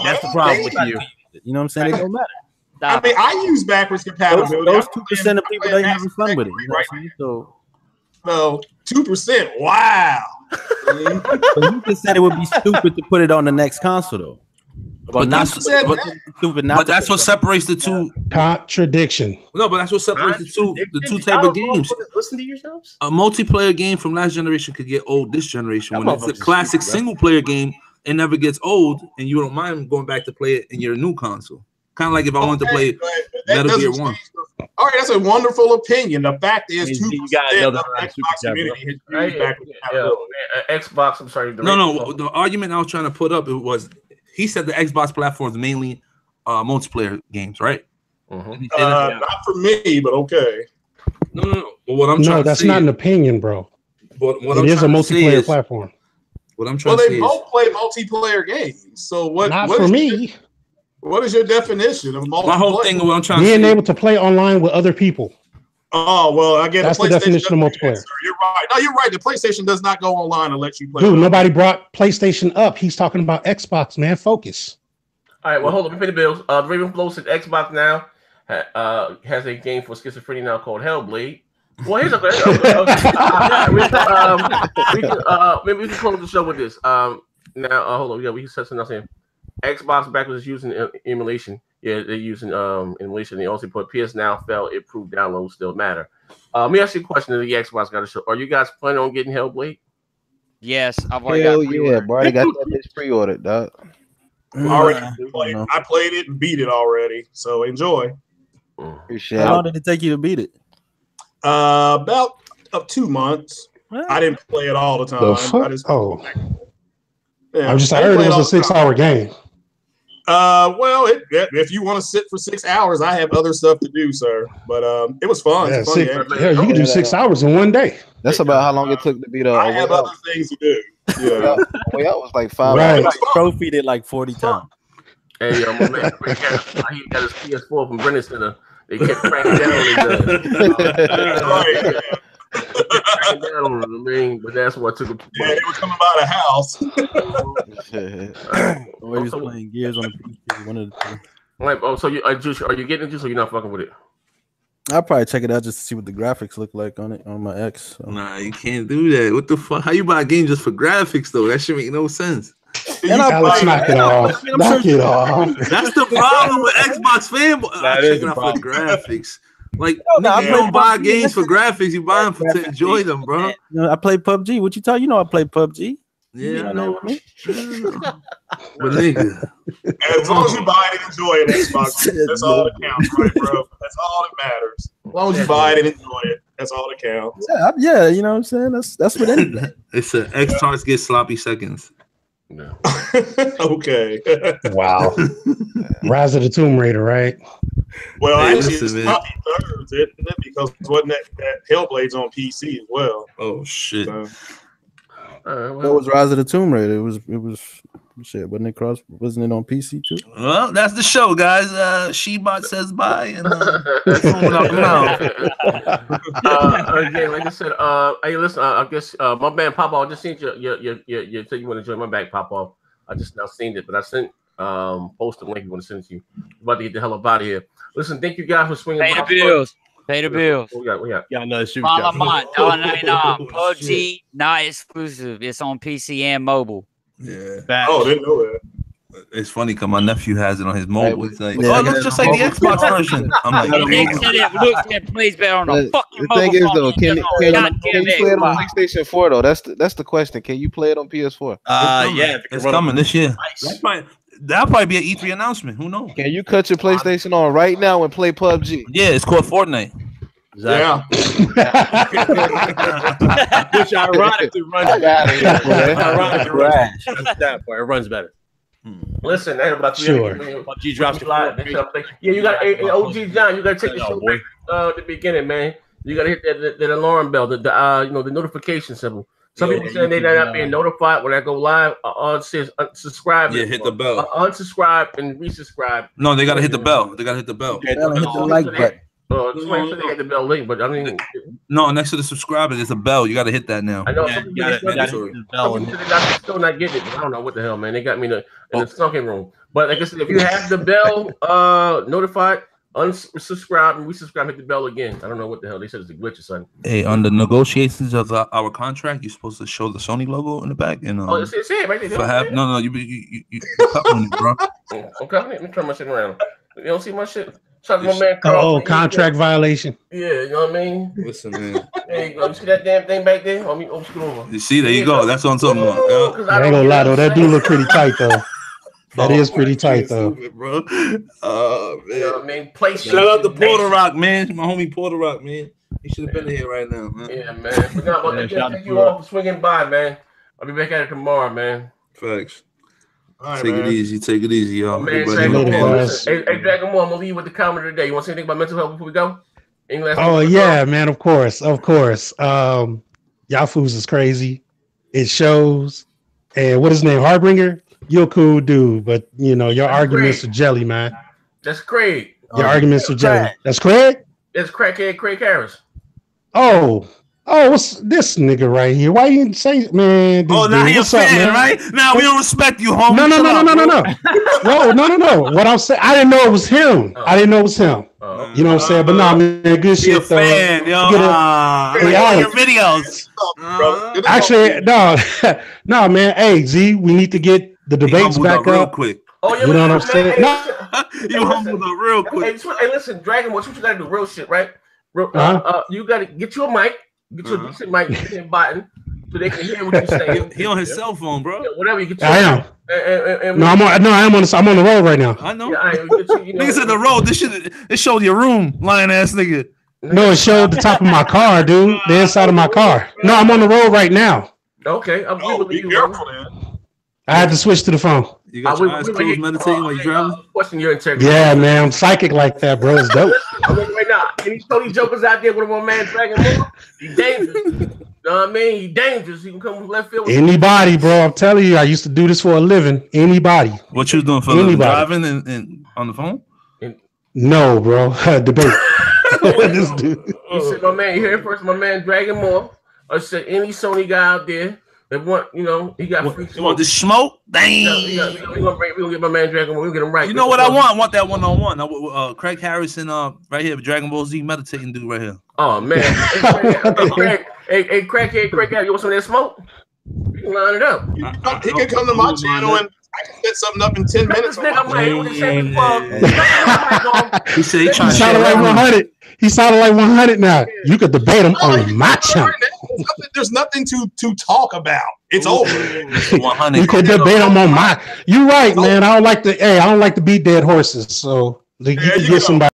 that's the problem with you. You know what I'm saying? It don't matter. I mean, I use backwards compatibility. Those 2% of people that having fun with it. You know what I'm saying? So 2%. Wow. So you just said it would be stupid to put it on the next console, though. But that's what separates the two. Contradiction. No, but that's what separates the two type of games. Listen to yourselves. A multiplayer game from last generation could get old this generation. When it's a classic single player game, it never gets old, and you don't mind going back to play it in your new console. Kind of like if I wanted to play Metal Gear 1. All right, that's a wonderful opinion. The fact is, 2% of the Xbox community has used back Xbox. I'm sorry. No. The argument I was trying to put up, it was he said the Xbox platform is mainly multiplayer games, right? Not for me, but okay. No. But what I'm trying that's to say not an opinion, bro. But what it is a multiplayer platform. What I'm trying to say is, both play multiplayer games. So what? Not for me. What is your definition of multiplayer? My whole thing, what I'm trying to being say, able to play online with other people. Oh well, I get that's the definition of multiplayer. You're right. No, you're right. The PlayStation does not go online and let you play. Dude, nobody brought PlayStation up. He's talking about Xbox, man. Focus. All right, well, hold on. Let me pay the bills. Ravenflow said Xbox now has a game for schizophrenia now called Hellblade. Well, here's maybe we can close the show with this. Now, hold on. Yeah, we can set something else in. Xbox back was using emulation. Yeah, they're using emulation. They also put PS Now fell. It proved downloads still matter. Let me ask you a question. That the Xbox got to show. Are you guys planning on getting Hellblade? Yes, I've already got bro. I already got that bitch pre-ordered, dog. I played it and beat it already. So enjoy. Appreciate How long did it take you to beat it? About 2 months. I didn't play it all the time. I just I heard it was a 6-hour game. Well, if you want to sit for 6 hours, I have other stuff to do, sir. But it was fun. Yeah, you can do 6 hours in one day. That's about how long it took to beat up. I have other things to do. Yeah, that was like 5 hours. Trophied it like 40 times. Hey, my man, he got his PS4 from Brennan Center. They kept cracking down on him. But that's what took him. Yeah, they were coming by the house. Or he was playing Gears on the PC. One of the two. Like, so Juice, are you getting it, Juice, or you're not fucking with it? I'll probably check it out just to see what the graphics look like on it on my X. So. Nah, you can't do that. What the fuck? How you buy a game just for graphics though? That shit make no sense. Alex, knock it off. Knock it off. That's the problem with Xbox fanboy. I'm checking out for the graphics. Like, you don't buy games for graphics. You buy them to enjoy them, bro. I play PUBG. What you tell you know? I play PUBG. Yeah, I know me. But nigga, as long as you buy it and enjoy it, Xbox, that's all that counts, right, bro? That's all that matters. As long as you buy it and enjoy it, that's all that counts. Yeah, you know what I'm saying? That's what anything. It's a X tarts get sloppy seconds. No. Okay. Wow. Rise of the Tomb Raider, right? Well, actually, it's sloppy thirds, isn't it? Because wasn't that Hellblade's on PC as well? Oh shit. What was Rise of the Tomb Raider? It was shit. Wasn't it on PC too? Well, that's the show, guys. Shebot says bye, and that's out the mouth. Again, like I said, hey, listen. I guess my man Papa, I just seen you said you want to join my back, Papa. I just now seen it, but I sent post the link. You want to send it to you. About to get the hell up out of here. Listen, thank you guys for swinging. Pay the bills. Pay the bills. We got. Yeah, no, shoot. PUBG not exclusive. It's on PC and mobile. Yeah. Oh, didn't know that. It's funny because my nephew has it on his mobile. It's like, oh, it looks just like the Xbox version. I'm like, Nick said it looks and plays better on the fucking the mobile. thing is though, can you play it on Xbox. PlayStation 4 though? That's the question. Can you play it on PS4? Yeah, it's coming this year. That'll probably be an E3 announcement. Who knows? Can you cut your PlayStation on right now and play PUBG? Yeah, it's called Fortnite. Exactly. Which ironically runs better. It runs better. Listen, ain't about PUBG drops Yeah, you got OG John. You got to take the show back the beginning, man. You got to hit that alarm bell, the notification symbol. Some people saying they're not being notified when I go live. Says unsubscribe. Yeah, hit the bell. Unsubscribe and resubscribe. No, they gotta hit the bell. They gotta hit the bell. Hit the like button. Somebody said they had the bell link, but I mean, no, next to the subscriber, there's a bell. You got to hit that now. I know. Yeah, you gotta hit the bell. They're still not getting it. I don't know what the hell, man. They got me in the sunken room. But like I said, if you have the bell notified, unsubscribe and resubscribe, hit the bell again. I don't know what the hell they said. It's a glitch or something. Hey, on the negotiations of our contract, you're supposed to show the Sony logo in the back. And it's it right there. No, you covering it, bro. I'm covering it. Let me turn my shit around. You don't see my shit. Shout out to my man Carl. Contract violation. Yeah, you know what I mean? Listen, man. There you go. You see that damn thing back there? Let me scoot over. You see, there you go. That's what I'm talking about. I ain't gonna lie though, that do look pretty tight though. That is pretty tight, though. Bro. Oh, man. You know what I mean? Play Shout out to Porter Rock, man. My homie Porter Rock, man. He should have been here right now, man. Yeah, man. But no, but again, thank you all for swinging by, man. I'll be back at it tomorrow, man. Facts. All right, Take man. it easy. Take it easy, y'all. Man, hey, Dragon Ball, I'm gonna leave you with the comment of the day. You want to say anything about mental health before we go? Oh yeah, man. Of course. Y'all fools is crazy. It shows. And what is his name? Harbinger? You're a cool dude, but you know your arguments are jelly, man. That's Craig. Your arguments are jelly. That's Craig. It's crackhead Craig Harris. Oh, what's this nigga right here? Why you didn't say, man? Oh, now you're a fan, right? Now we don't respect you, homie. No. Whoa, no. What I'm saying, I didn't know it was him. I didn't know it was him. You know what I'm saying? But nah, man, good shit. Fan, yo. Your videos. Actually, no, man. Hey, Z, we need to get the debates back real up. Quick. Oh, yeah, you know what I'm saying? You humbled up real quick. Hey, listen, Dragon, what you gotta do? Real shit, right? You gotta get you a mic, get you a decent mic, decent button, so they can hear what you say. He on his cell phone, bro. Yeah, whatever you get. I am. I'm on the road right now. I know. Yeah, Niggas in the road. This showed your room, lying ass nigga. No, it showed the top of my car, dude. The inside of my car. No, I'm on the road right now. Okay. Be careful, man. I had to switch to the phone. You got your eyes closed, meditating while you driving? Question your integrity. Yeah, man, I'm psychic like that, bro. It's dope. Right now, any Sony jokers out there with my man Dragon Ball? He dangerous. You know what I mean? He dangerous. He can come from left field. Anybody, bro. I'm telling you, I used to do this for a living. Anybody. What you was doing for a living? Driving and on the phone? No, bro. Debate. This dude. He said, my man, you heard it first, my man Dragon Ball. I said, any Sony guy out there that want, you know, he got free smoke. You want this smoke? Dang. We gonna get my man Dragon Ball. We'll get him right. You know what I want? I want that one-on-one. Craig Harrison, right here, Dragon Ball Z meditating dude right here. Oh, man. Hey, Craig, you want some of that smoke? You can line it up. He can come to my channel and I can set something up in 10 minutes. He said he trying to sounded like 100. He sounded like 100 now. You could debate him on my channel. There's nothing to talk about. It's over. 100. You could debate him on my. You're right, man. I don't like to beat dead horses. So you can get somebody.